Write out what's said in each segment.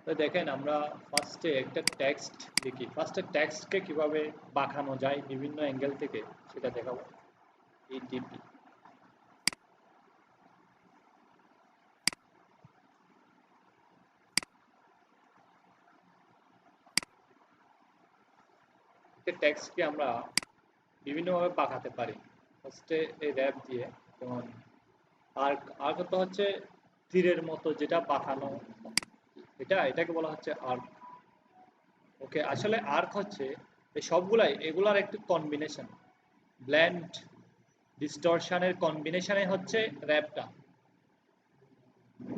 তো দেখেন আমরা ফার্স্টে একটা টেক্সট লিখি, ফার্স্টে টেক্সটকে কিভাবে বাঁকানো যায় বিভিন্ন অ্যাঙ্গেল থেকে সেটা দেখাবো। ইটিপি একটা টেক্সটকে আমরা বিভিন্নভাবে বাঁকাতে পারি। ফার্স্টে এই র্যাপ দিয়ে, যেমন আর্ক, আর্ক তো হচ্ছে তীরের মতো যেটা বাঁকানো, এটাকে বলা হচ্ছে আর্ক। ওকে, আসলে আর্ক হচ্ছে এই সবগুলাই এগুলার একটি কম্বিনেশন, ব্ল্যান্ড ডিস্টরশনের কম্বিনেশনে হচ্ছে র্যাপটা।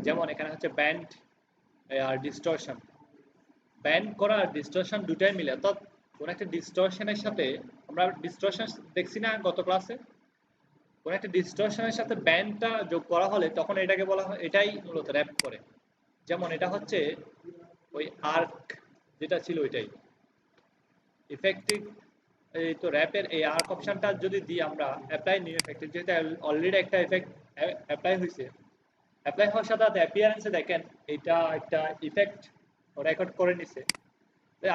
যেমন এখানে হচ্ছে ব্যান্ড আর ডিস্টরশন, ব্যান্ড করা আর ডিস্টরশন দুটাই মিলে, অর্থাৎ কোন একটা ডিস্টরশনের সাথে, আমরা ডিস্টরশন দেখছি না গত ক্লাসে, কোন একটা ডিস্টরশনের সাথে ব্যান্ডটা যোগ করা হলে তখন এটাকে বলা হয়, এটাই মূলত র্যাপ করে। যেমন এটা হচ্ছে ওই আর্ক যেটা ছিল ওইটাই ইফেক্টিভ। এই তো র্যাপের এই আর্ক অপশনটা যদি দিই আমরা অ্যাপ্লাই নিউ ইফেক্টিভ, যেহেতু অলরেডি একটা ইফেক্ট অ্যাপ্লাই হয়েছে, অ্যাপ্লাই হওয়ার সাথে সাথে অ্যাপিয়ারেন্সে দেখেন এটা একটা ইফেক্ট রেকর্ড করে নিছে।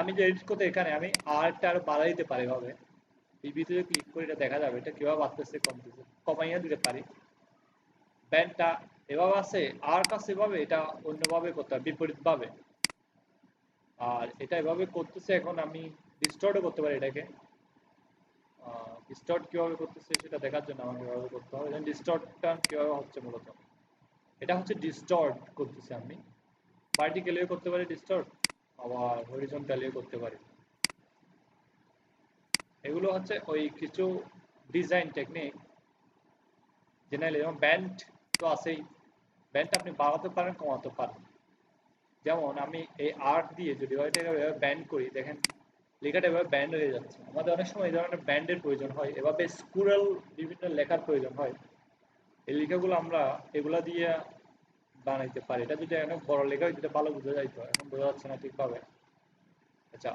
আমি যে এডিট করতে এখানে আমি আর্টটা আরো বাড়াই দিতে পারি ভাবে, বিবিতে ক্লিক করে এটা দেখা যাবে এটা কিভাবে বাড়তেছে কমতেছে, কমাইয়া দিতে পারি। ব্যান্ডটা এভাবে আছে, আর্ট আছে এভাবে, এটা অন্যভাবে করতে হবে বিপরীতভাবে। আর এটা এভাবে করতেছে, এখন আমি ডিস্টর্টও করতে পারি এটাকে। ডিস্টর্ট কিভাবে করতেছে সেটা দেখার জন্য আমাকে এভাবে করতে হবে। ডিস্টর্টটা কিভাবে হচ্ছে মূলত, এটা হচ্ছে ডিস্টর্ট করতেছি আমি, ভার্টিক্যালিও করতে পারি ডিস্টর্ট, আবার হরিজন্টালিও করতে পারি। এগুলো হচ্ছে ওই কিছু ডিজাইন টেকনিক জেনারেলি। যেমন ব্যান্ড তো আছেই, ব্যান্ড আপনি বাড়াতে পারেন কমাতে পারেন। যেমন আমি এই আর্ট দিয়ে যদি এটাকে ব্যান্ড করি, দেখেন লেখাটা এভাবে ব্যান্ড হয়ে যাচ্ছে। আমাদের অনেক সময় এই ধরনের ব্যান্ডের প্রয়োজন হয়, এভাবে স্কুরাল বিভিন্ন লেখার প্রয়োজন হয়। এই লেখাগুলো আমরা এগুলা দিয়ে বানাইতে পারি। এটা যদি অনেক বড় লেখা হয় যেটা ভালো বোঝা যাইতো, এখন বোঝা যাচ্ছে না ঠিকভাবে। আচ্ছা,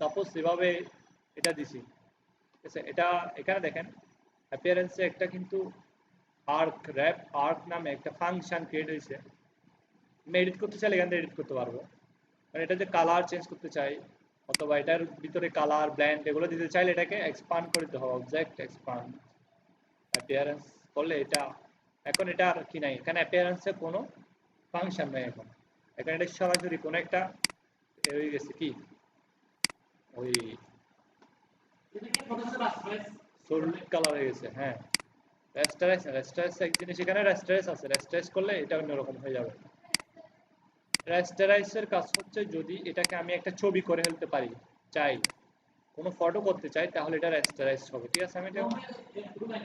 সাপোজ এভাবে এটা দিছি, ঠিক আছে, এটা এখানে দেখেন অ্যাপিয়ারেন্সে একটা কিন্তু আর্ক, র্যাপ আর্ক নামে একটা ফাংশন ক্রিয়েট হয়েছে। আমি এডিট করতে চাইলে এখান থেকে এডিট করতে পারবো, মানে এটা যে কালার চেঞ্জ করতে চাই অথবা এটার ভিতরে কালার ব্ল্যান্ড এগুলো দিতে চাইলে এটাকে এক্সপান্ড করে দিতে হবে, অবজেক্ট এক্সপান্ড অ্যাপিয়ারেন্স করলে এটা, এখন এটা আর কি নাই, এখানে অ্যাপিয়ারেন্সে কোনো ফাংশন নাই এখন। এখানে এটা সরাসরি কোনো একটা হয়ে গেছে কি ওই সলিড কালার হয়ে গেছে। হ্যাঁ, রেস্টারাইজ, রেস্টারাইজ এক জিনিস, এখানে রেস্টারাইজ আছে, রেস্টারাইজ করলে এটা অন্যরকম হয়ে যাবে। রেস্টারাইজের কাজ হচ্ছে যদি এটাকে আমি একটা ছবি করে ফেলতে পারি, চাই কোনো ফটো করতে চাই, তাহলে এটা রেস্টারাইজ হবে। ঠিক আছে, আমি এটা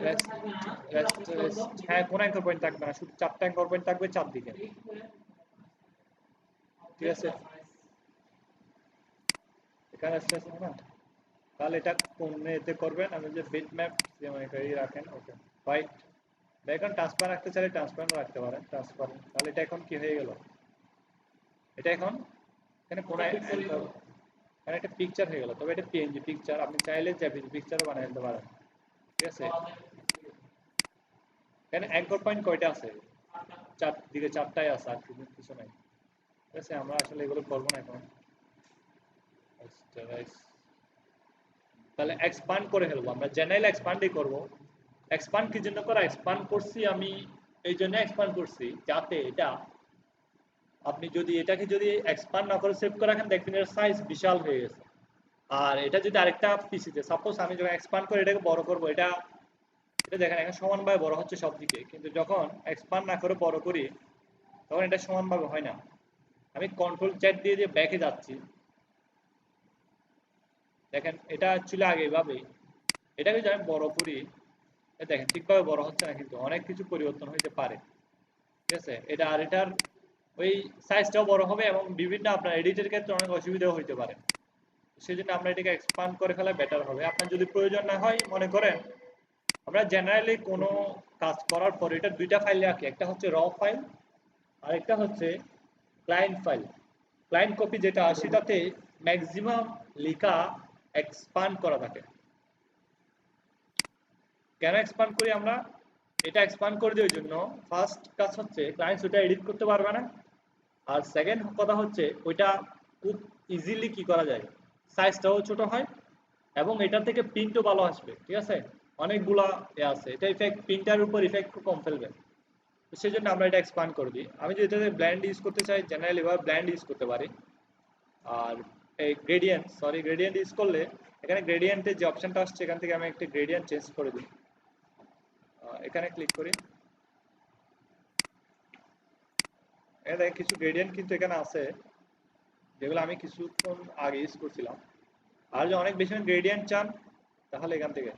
রেস্টারাইজ, হ্যাঁ কোনো অ্যাঙ্কর পয়েন্ট থাকবে না, শুধু চারটা অ্যাঙ্কর পয়েন্ট থাকবে চারদিকে। ঠিক আছে, এখানে রেস্টারাইজ হবে না, তাহলে এটা কোন এতে করবেন, আমি যে বিট ম্যাপ রাখেন, ওকে হোয়াইট। এখন ট্রান্সপারেন্ট রাখতে চাইলে ট্রান্সপারেন্ট রাখতে পারেন, ট্রান্সপারেন্ট। তাহলে এটা এখন কি হয়ে গেল, এটা এখন এখানে কোন এখানে একটা পিকচার হয়ে গেল, তবে এটা পিএনজি পিকচার, আপনি চাইলে জেপিজি পিকচারও বানিয়ে দিতে পারেন। ঠিক আছে, এখানে অ্যাঙ্কর পয়েন্ট কয়টা আছে, চারদিকে চারটাই আছে, আর কিছু নাই। ঠিক আছে, আমরা আসলে এগুলো করবো না এখন। তাহলে এক্সপান্ড করে ফেলবো, আমরা জেনারেল এক্সপান্ডই করব। এক্সপান্ড কি জন্য করা, এক্সপান্ড করছি আমি এই জন্য এক্সপান্ড করছি যাতে এটা, আপনি যদি এটাকে যদি এক্সপান্ড না করে সেভ করে রাখেন, দেখবেন এর সাইজ বিশাল হয়ে গেছে। আর এটা যদি আরেকটা পিসিতে, সাপোজ আমি যখন এক্সপান্ড করে এটাকে বড় করব, এটা এটা দেখেন এখন সমানভাবে বড় হচ্ছে সব দিকে, কিন্তু যখন এক্সপান্ড না করে বড় করি তখন এটা সমানভাবে হয় না। আমি কন্ট্রোল জ্যাড দিয়ে দিয়ে ব্যাকে যাচ্ছি, দেখেন এটা ছিল আগে এভাবেই, এটাকে যদি আমি বড় করি, দেখেন ঠিকভাবে বড় হচ্ছে না, কিন্তু অনেক কিছু পরিবর্তন হইতে পারে। ঠিক আছে, এটা আর এটার ওই সাইজটাও বড় হবে এবং বিভিন্ন আপনার এডিটের ক্ষেত্রে অনেক অসুবিধাও হইতে পারে। সেই জন্য আমরা এটাকে এক্সপান্ড করে ফেলা বেটার হবে। আপনার যদি প্রয়োজন না হয়, মনে করেন আমরা জেনারেলি কোনো কাজ করার পর এটা দুইটা ফাইল রাখি, একটা হচ্ছে র ফাইল আর একটা হচ্ছে ক্লায়েন্ট ফাইল। ক্লায়েন্ট কপি যেটা সেটাতে ম্যাক্সিমাম লেখা এক্সপান্ড করা থাকে। কেন এক্সপান্ড করি আমরা, এটা এক্সপান্ড করে দেওয়ার জন্য ফার্স্ট কাজ হচ্ছে ক্লায়েন্ট ওটা এডিট করতে পারবে না, আর সেকেন্ড কথা হচ্ছে ওইটা খুব ইজিলি কি করা যায়, সাইজটাও ছোট হয় এবং এটা থেকে প্রিন্টও ভালো আসবে, ঠিক আছে। অনেকগুলা আছে, এটা ইফেক্ট প্রিন্টারের উপর ইফেক্ট খুব কম ফেলবে, তো সেই জন্য আমরা এটা এক্সপান্ড করে দিই। আমি যদি এটাতে ব্ল্যান্ড ইউজ করতে চাই, জেনারেলি এভাবে ব্ল্যান্ড ইউজ করতে পারি। আর এই গ্রেডিয়েন্ট ইউজ করলে এখানে গ্রেডিয়েন্টের যে অপশনটা আসছে এখান থেকে আমি একটা গ্রেডিয়েন্ট চেঞ্জ করে দিই। এখানে ক্লিক করি, এখানে কিছু গ্রেডিয়েন্ট কিন্তু এখানে আছে যেগুলো আমি কিছুক্ষণ আগে ইউজ করছিলাম। আর যদি অনেক বেশি গ্রেডিয়েন্ট চান তাহলে এখান থেকে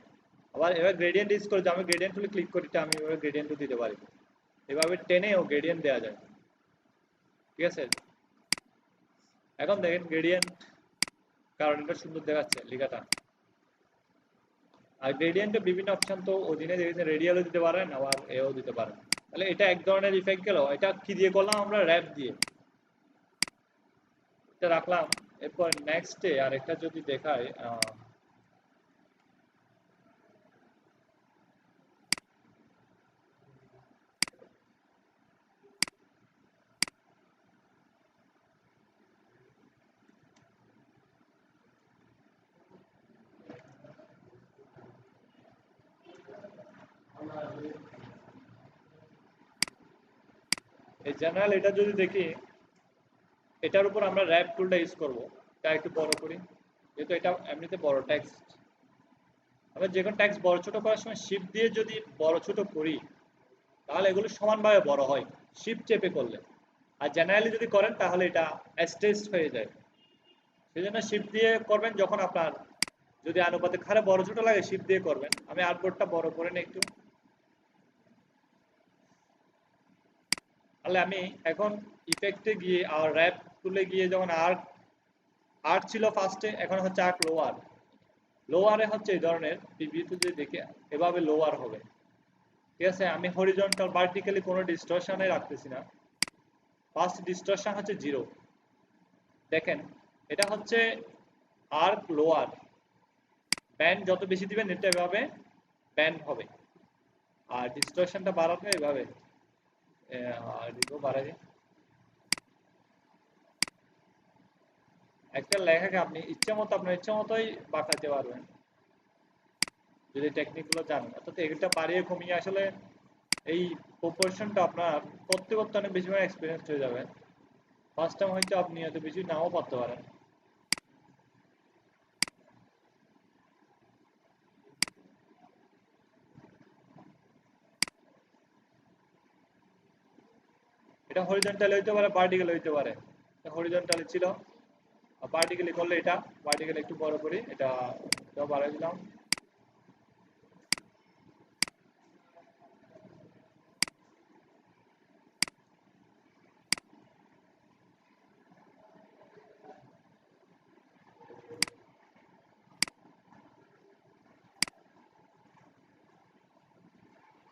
আবার এবার গ্রেডিয়েন্ট ইউজ করে, আমি গ্রেডিয়েন্ট তুলে ক্লিক করি, আমি এভাবে গ্রেডিয়েন্টও দিতে পারি, এভাবে টেনেও গ্রেডিয়েন্ট দেওয়া যায়, ঠিক আছে। এখন দেখেন গ্রেডিয়েন্ট, কারণ এটা সুন্দর দেখাচ্ছে লেখাটা। আর গ্রেডিয়েন্টে বিভিন্ন অপশন তো অধীনে দেখেছেন, রেডিয়ালও দিতে পারেন আবার এও দিতে পারেন। তাহলে এটা এক ধরনের ইফেক্ট গেল। এটা কি দিয়ে করলাম আমরা, র্যাপ দিয়ে এটা রাখলাম। এরপর নেক্সটে আরেকটা যদি দেখাই, এই জেনারেল এটা যদি দেখি, এটার উপর আমরা র্যাপ টুলটা ইউজ করব। এটা একটু বড় করি, যেহেতু এটা এমনিতে বড় টেক্সট। আমরা যে কোনো টেক্সট বড় ছোট করার সময় শিফট দিয়ে যদি বড় ছোট করি তাহলে এগুলো সমানভাবে বড় হয় শিফট চেপে করলে। আর জেনারেলি যদি করেন তাহলে এটা স্ট্রেচড হয়ে যায়। সেই জন্য শিফট দিয়ে করবেন, যখন আপনার যদি আনুপাতিক হারে বড় ছোট লাগে শিফট দিয়ে করবেন। আমি আর্টবোর্ডটা বড় করে নিই একটু। তাহলে আমি এখন ইফেক্টে গিয়ে আর র্যাপ টুলে গিয়ে, যখন আর্ট আর্ট ছিল ফার্স্টে, এখন হচ্ছে আর্ট লোয়ার। লোয়ারে হচ্ছে এই ধরনের প্রিভিউতে যদি দেখে এভাবে লোয়ার হবে, ঠিক আছে। আমি হরিজন্টাল ভার্টিক্যালি কোনো ডিস্টরশনে রাখতেছি না। ফার্স্ট ডিস্টরশন হচ্ছে 0। দেখেন এটা হচ্ছে আর্ক লোয়ার, ব্যান্ড যত বেশি দিবেন এটা এভাবে ব্যান্ড হবে। আর ডিস্টরশনটা বাড়াবে এভাবে, আর বাড়াবে। একটা লেখাকে আপনি ইচ্ছা মতো আপনার ইচ্ছা মতোই বাঁকাতে পারবেন যদি টেকনিকগুলো জানেন। অর্থাৎ এটা বাড়িয়ে কমিয়ে আসলে এই প্রপোর্শনটা আপনার করতে করতে অনেক বেশি এক্সপিরিয়েন্স হয়ে যাবে। ফার্স্ট টাইম হয়তো আপনি এত বেশি নাও পারতে পারেন। এটা হরিজন্টাল হইতে পারে, ভার্টিক্যাল হইতে পারে। হরিজন্টাল ছিল, ভার্টিক্যালি করলে এটা ভার্টিক্যালি একটু বড় করি, এটা বাড়াই দিলাম।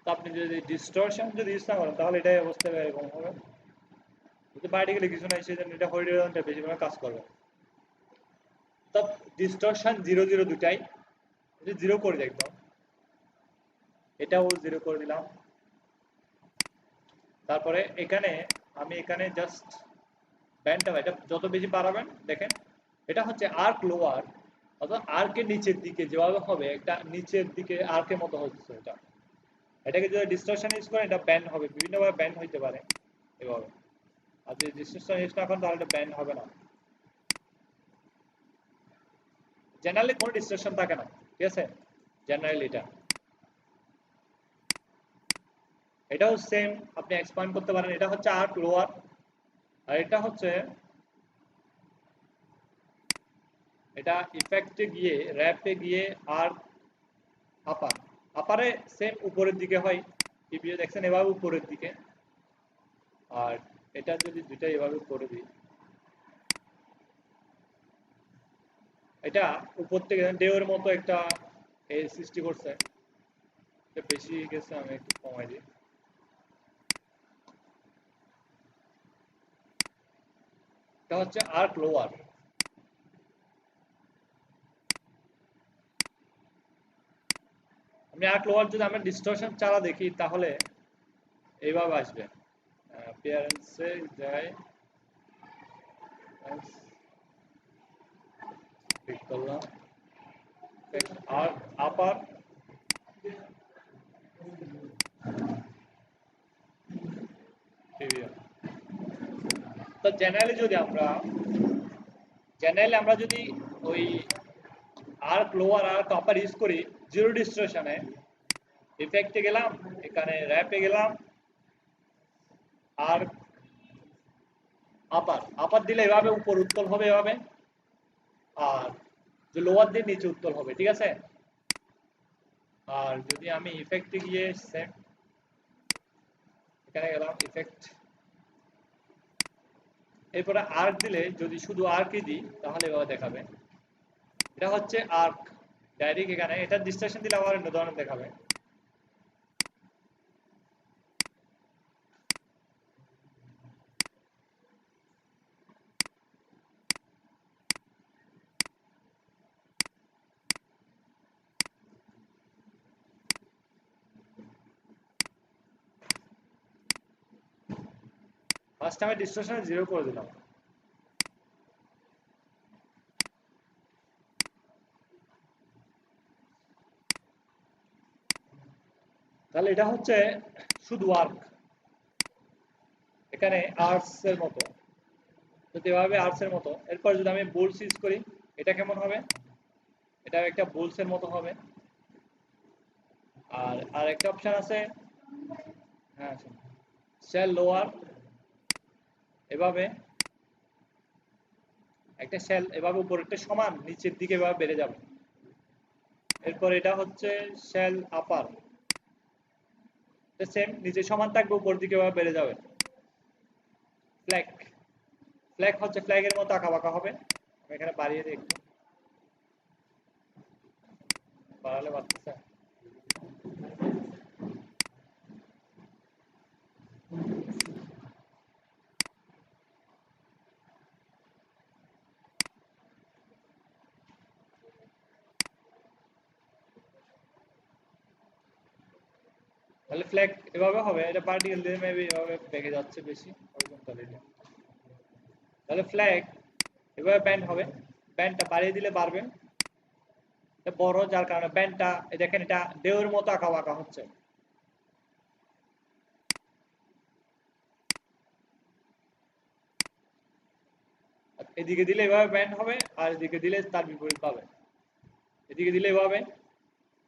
তো আপনি যদি ডিস্টরশন যদি ইউজ না করেন তাহলে এটাই অবস্থা এরকম হবে। কিন্তু ভার্টিক্যালি কিছু নাই, সেই জন্য এটা হরিজন্টাল বেশিরভাগ কাজ করবে। তো ডিস্টরশন 0 0 দুটাই, জিরো করে দিই একদম, এটাও 0 করে দিলাম। তারপরে এখানে আমি এখানে জাস্ট ব্যান্ডটা, এটা যত বেশি বাড়াবেন দেখেন এটা হচ্ছে আর্ক লোয়ার, অর্থাৎ আর্কের নিচের দিকে যেভাবে হবে একটা নিচের দিকে আর্কের মতো হচ্ছে এটা। এটাকে যদি ডিস্টরশন ইউজ করেন এটা ব্যান্ড হবে, বিভিন্নভাবে ব্যান্ড হইতে পারে এভাবে। আর যদি ডিস্টরশন ইউজ না করেন তাহলে এটা ব্যান্ড হবে না। জেনারেলি কোনো ডিস্টরশন থাকে না, ঠিক আছে। জেনারেলি এটাও সেম, আপনি এক্সপ্যান্ড করতে পারেন। এটা হচ্ছে আর্ক লোয়ার, আর এটা হচ্ছে, এটা ইফেক্টে গিয়ে র্যাপে গিয়ে আর্ক আপার। আপারে সেম উপরের দিকে হয়, টিপিও দেখছেন এভাবে উপরের দিকে। আর এটা যদি দুইটা এভাবে করে দিই, এটা উপর থেকে ঢেউয়ের মতো একটা এই সৃষ্টি করছে। এটা বেশি গেছে, আমি একটু কমাই দিই। এটা হচ্ছে আর্ক লোয়ার। আমি আর্ক লোয়ার যদি আমরা ডিস্টরশন চালা দেখি তাহলে এইভাবে আসবে। অ্যাপিয়ারেন্সে যাই, ক্লিক করলাম আর আপার তো জেনারেলি যদি ওই আর্ক লোয়ার আর্ক আপার ইউজ করি জিরো ডিস্টরশনে ইফেক্টে গেলাম এখানে র্যাপে গেলাম আর আপার দিলে এভাবে উপর উত্তল হবে এভাবে আর যে লোয়ার দিয়ে নিচে উত্তল হবে ঠিক আছে আর যদি আমি ইফেক্টে গিয়ে সেম এখানে গেলাম ইফেক্ট এরপরে আর্ক দিলে যদি শুধু আর্কই দিই তাহলে এভাবে দেখাবে এটা হচ্ছে আর্ক ডাইরেক্ট এখানে এটা ডিস্টরশন দিলে আবার অন্য ধরনের দেখাবে ফার্স্ট আমি ডিস্টরশন 0 করে দিলাম তাহলে এটা হচ্ছে শুধু আর্ক এখানে আর্টস এর মতো যদি এভাবে আর্টস এর মতো এরপর যদি আমি বোলস ইউজ করি এটা কেমন হবে এটা একটা বোলস এর মতো হবে আর একটা অপশন আছে হ্যাঁ সেল লোয়ার এভাবে একটা সেল এভাবে উপরেরটা সমান নিচের দিকে এভাবে বেড়ে যাবে এরপর এটা হচ্ছে সেল আপার সেম নিচে সমান থাকবে উপর দিকে এভাবে বেড়ে যাবে ফ্ল্যাগ হচ্ছে ফ্ল্যাগের মতো আঁকা বাঁকা হবে আমি এখানে বাড়িয়ে দিই একটু বাড়ালে বাড়তেছে তাহলে ফ্ল্যাগ এভাবে হবে এটা পার্টিকেল দিয়ে মেবি এভাবে বেঁকে যাচ্ছে বেশি হরিজন্টালি তাহলে ফ্ল্যাগ এভাবে ব্যান্ড হবে ব্যান্ডটা বাড়িয়ে দিলে বাড়বে এটা বড় যার কারণে ব্যান্ডটা দেখেন এটা ঢেউয়ের মতো আঁকা বাঁকা হচ্ছে এদিকে দিলে এভাবে ব্যান্ড হবে আর এদিকে দিলে তার বিপরীত পাবে এদিকে দিলে এভাবে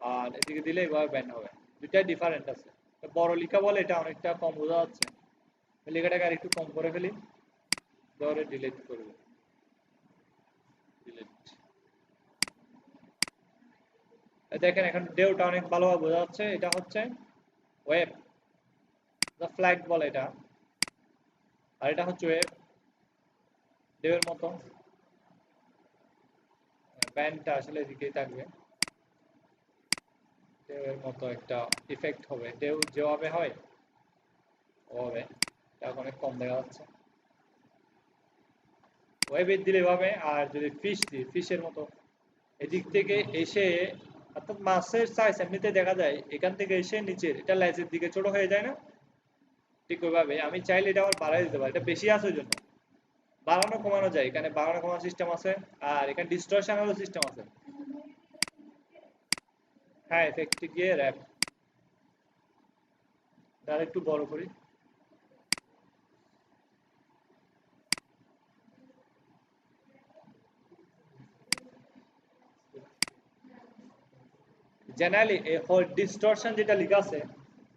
আর এদিকে দিলে এভাবে ব্যান্ড হবে দুটাই ডিফারেন্ট আছে বড় লেখা বলে এটা অনেকটা কম বোঝা যাচ্ছে লেখাটাকে আর একটু কম করে ফেলি ধরে ডিলিট করব ডিলিট দেখেন এখন ঢেউটা অনেক ভালোভাবে বোঝা যাচ্ছে এটা হচ্ছে ওয়েভ দ্য ফ্ল্যাগ বলে এটা আর এটা হচ্ছে ওয়েভ ঢেউয়ের মতো ব্যান্ডটা আসলে এদিকেই থাকবে ঢেউয়ের মতো একটা ইফেক্ট হবে ঢেউ যেভাবে হয় ওভাবে এটা অনেক কম দেখা যাচ্ছে ওয়েভ দিলে এভাবে আর যদি ফিশ দিই ফিশের মতো এদিক থেকে এসে অর্থাৎ মাছের সাইজ এমনিতে দেখা যায় এখান থেকে এসে নিচের এটা লেজের দিকে ছোট হয়ে যায় না ঠিক ওইভাবে আমি চাইলে এটা আবার বাড়াই দিতে পারি এটা বেশি আছে ওই জন্য বাড়ানো কমানো যায় এখানে বাড়ানো কমানোর সিস্টেম আছে আর এখানে ডিস্টরশনেরও সিস্টেম আছে হ্যাঁ এফেক্টে গিয়ে র্যাপ তার একটু বড় করি জেনারেলি এই হোল ডিস্টরশন যেটা লেখা আছে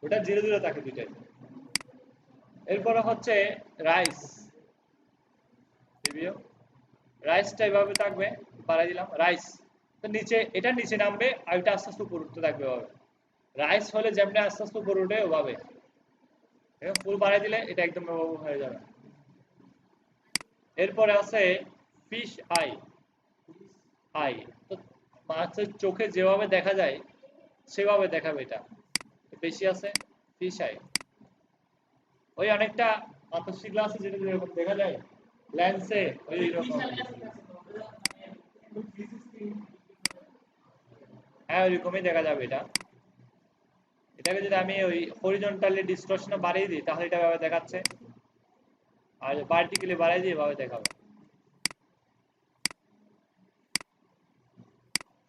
ওটা 0 0 থাকে দুইটাই এরপরে হচ্ছে রাইস রিভিউ রাইসটা এভাবে থাকবে বাড়াই দিলাম রাইস তো নিচে এটা নিচে নামবে আর এটা আস্তে আস্তে উপর উঠতে থাকবে ওভাবে রাইস হলে যেমনি আস্তে আস্তে উপর উঠে ওভাবে ফুল বাড়াই দিলে এটা একদম হয়ে যাবে এরপরে আছে ফিশ আই তো মাছের চোখে যেভাবে দেখা যায় সেভাবে দেখাবে এটা বেশি আছে ফিশ আই ওই অনেকটা আতসী গ্লাসে যেটা যেরকম দেখা যায় লেন্সে ওই রকম হ্যাঁ ওইরকমই দেখা যাবে এটা এটাকে যদি আমি ওই হরিজন্টালি ডিস্টরশন বাড়িয়ে দিই তাহলে এটা ভাবে দেখাচ্ছে আর ভার্টিক্যালি বাড়াই দিয়ে এভাবে দেখাবে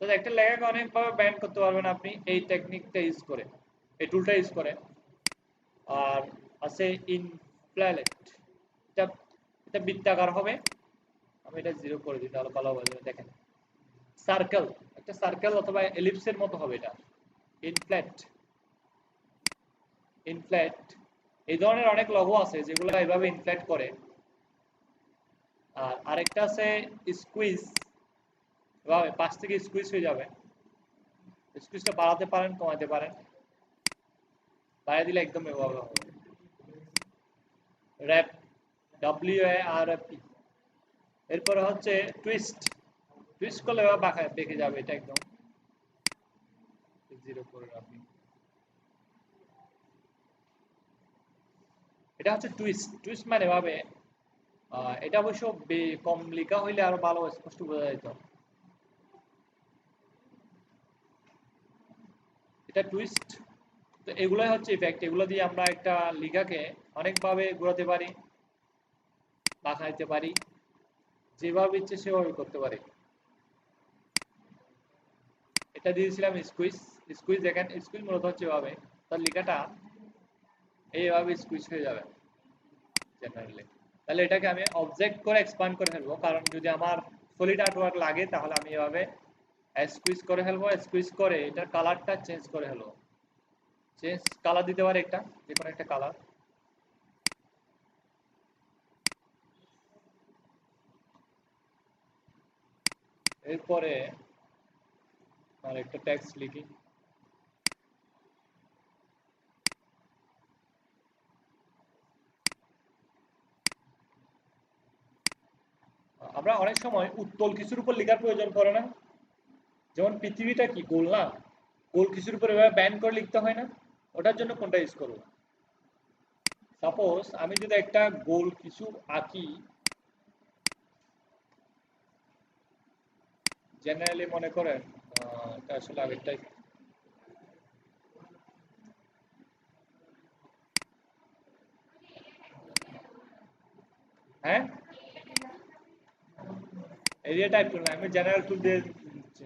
তো একটা লেখাকে অনেকভাবে ব্যান্ড করতে পারবেন আপনি এই টেকনিকটা ইউজ করে, এই টুলটা ইউজ করে। আর আছে ইনফ্লেট, এটা এটা বৃত্তাকার হবে। আমি এটা 0 করে দিই তাহলে ভালো হবে। দেখেন সার্কেল, একটা সার্কেল অথবা এলিপসের মতো হবে এটা। ইনফ্লেট, ইনফ্লেট এই ধরনের অনেক লগো আছে যেগুলো এইভাবে ইনফ্লেট করে। আর আরেকটা আছে স্কুইজ, এভাবে পাশ থেকে স্কুইজ হয়ে যাবে। স্কুইজটা বাড়াতে পারেন, কমাতে পারেন। বাড়িয়ে দিলে একদম এভাবে হবে। Warp, WARP। এরপরে হচ্ছে টুইস্ট, টুইস্ট করলে এভাবে বাঁকা বেঁকে যাবে, এটা একদম 0 করে আপনি। এটা হচ্ছে টুইস্ট, টুইস্ট মানে এভাবে। এটা অবশ্য কম লেখা হইলে আরো ভালো স্পষ্ট বোঝা যেত। এটা টুইস্ট। তো এগুলোই হচ্ছে ইফেক্ট, এগুলো দিয়ে আমরা একটা লেখাকে অনেকভাবে ঘোরাতে পারি, বাঁকা দিতে পারি, যেভাবে ইচ্ছে সেভাবে করতে পারি। এটা দিয়েছিলাম স্কুইজ, স্কুইজ দেখেন, স্কুইজ মূলত হচ্ছে এভাবে, তার লেখাটা এইভাবে স্কুইজ হয়ে যাবে জেনারেলি। তাহলে এটাকে আমি অবজেক্ট করে এক্সপান্ড করে ফেলবো, কারণ যদি আমার সলিড আর্টওয়ার্ক লাগে তাহলে আমি এভাবে স্কুইজ করে ফেলবো, স্কুইজ করে এটার কালারটা চেঞ্জ করে ফেলবো। চেঞ্জ কালার দিতে পারি একটা, যে কোনো একটা কালার। এরপরে আর একটা টেক্সট লিখি। আমরা অনেক সময় উত্তল কিছুর উপর লেখার প্রয়োজন পড়ে না, যেমন পৃথিবীটা কি গোল না, গোল কিছুর উপর এভাবে ব্যান্ড করে লিখতে হয় না, ওটার জন্য কোনটা ইউজ করবো? সাপোজ আমি যদি একটা গোল কিছু আঁকি, জেনারেলি মনে করেন এটা আসলে আগেরটাই, হ্যাঁ এরিয়া টাইপ টুল না, আমি জেনারেল টুল দিয়ে দিচ্ছি।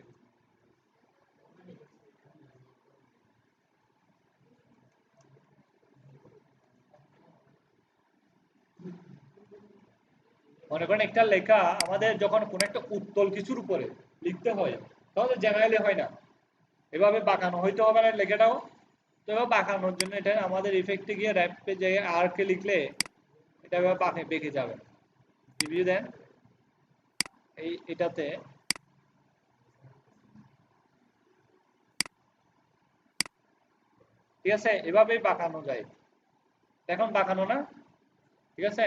মনে করেন একটা লেখা আমাদের যখন কোনো একটা উত্তল কিছুর উপরে লিখতে হয়, তাহলে জেনারেলি হয় না, এভাবে বাঁকানো হইতে হবে না লেখাটাও। তো এভাবে বাঁকানোর জন্য এটা আমাদের ইফেক্টে গিয়ে র্যাপে যেয়ে আরকে লিখলে এটা এভাবে বাঁকে বেঁকে যাবে। রিভিউ দেন এটাতে, ঠিক আছে, এভাবেই বাঁকানো যায়। এখন বাঁকানো না, ঠিক আছে,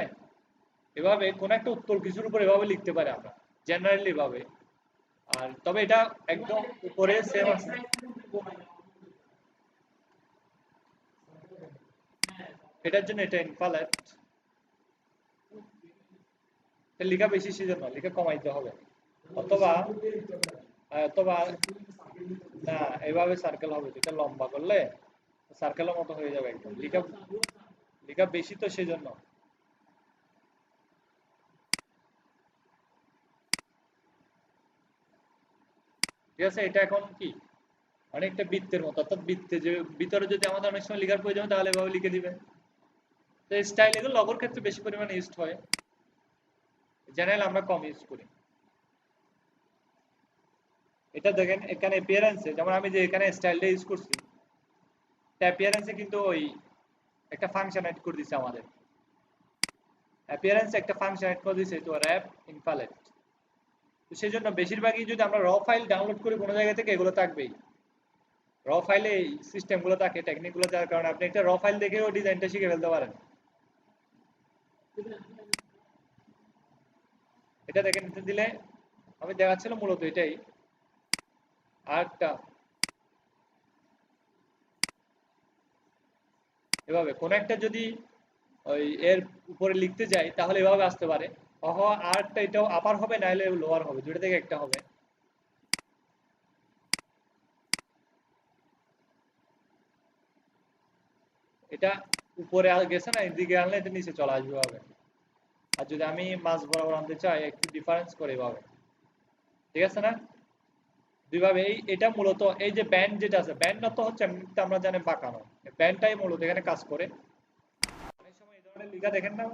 এভাবে কোন একটা উত্তল কিছুর উপর এভাবে লিখতে পারে আমরা জেনারেলি এভাবে। আর তবে এটা একদম উপরে সেম আছে, এটার জন্য এটা ইনফ্যালেট, লেখা বেশি সেজন্য লেখা কমাইতে হবে। অথবা অথবা না, এভাবে সার্কেল হবে, যেটা লম্বা করলে সার্কেলের মতো হয়ে যাবে একদম, লেখা লেখা বেশি তো সেজন্য। ঠিক আছে, এটা এখন কি অনেকটা বৃত্তের মতো, অর্থাৎ বৃত্তে যে ভিতরে যদি আমাদের অনেক সময় লেখার প্রয়োজন তাহলে এভাবে লিখে দিবেন। তো স্টাইল এগুলো লগোর ক্ষেত্রে বেশি পরিমাণে ইউজ হয়, জেনারেল আমরা কম ইউজ করি। এটা দেখেন এখানে অ্যাপিয়ারেন্সে, যেমন আমি যে এখানে স্টাইলটা ইউজ করছি, অ্যাপিয়ারেন্সে কিন্তু ওই একটা ফাংশন অ্যাড করে দিচ্ছে আমাদের, অ্যাপিয়ারেন্সে একটা ফাংশন অ্যাড করে দিচ্ছে, তো র্যাপ ইনফ্যালেট। তো সেই জন্য বেশিরভাগই যদি আমরা র ফাইল ডাউনলোড করি কোনো জায়গা থেকে, এগুলো থাকবেই। র ফাইলে এই সিস্টেমগুলো থাকে, টেকনিকগুলো, যার কারণে আপনি একটা র ফাইল দেখেও ডিজাইনটা শিখে ফেলতে পারেন। এটা দেখেন, এটা দিলে আমি দেখাচ্ছিল মূলত এটাই। আরেকটা এভাবে কোন একটা যদি ওই এর উপরে লিখতে যাই তাহলে এভাবে আসতে পারে। আরেকটা এটাও আপার হবে, নাইলে লোয়ার হবে, দুটো থেকে একটা হবে। এটা উপরে গেছে না, এদিকে আনলে এটা নিচে চলে আসবে এভাবে। আর যদি আমি মাঝ বরাবর আনতে চাই, একটু ডিফারেন্স করে এভাবে, ঠিক আছে না? দুইভাবে এটা মূলত এই যে ব্যান্ড যেটা আছে ব্যান্ডটা তো হচ্ছে এমনিতে আমরা জানি বাঁকানো, ব্যান্ডটাই মূলত এখানে কাজ করে। অনেক সময় এই ধরনের লেখা দেখেন না,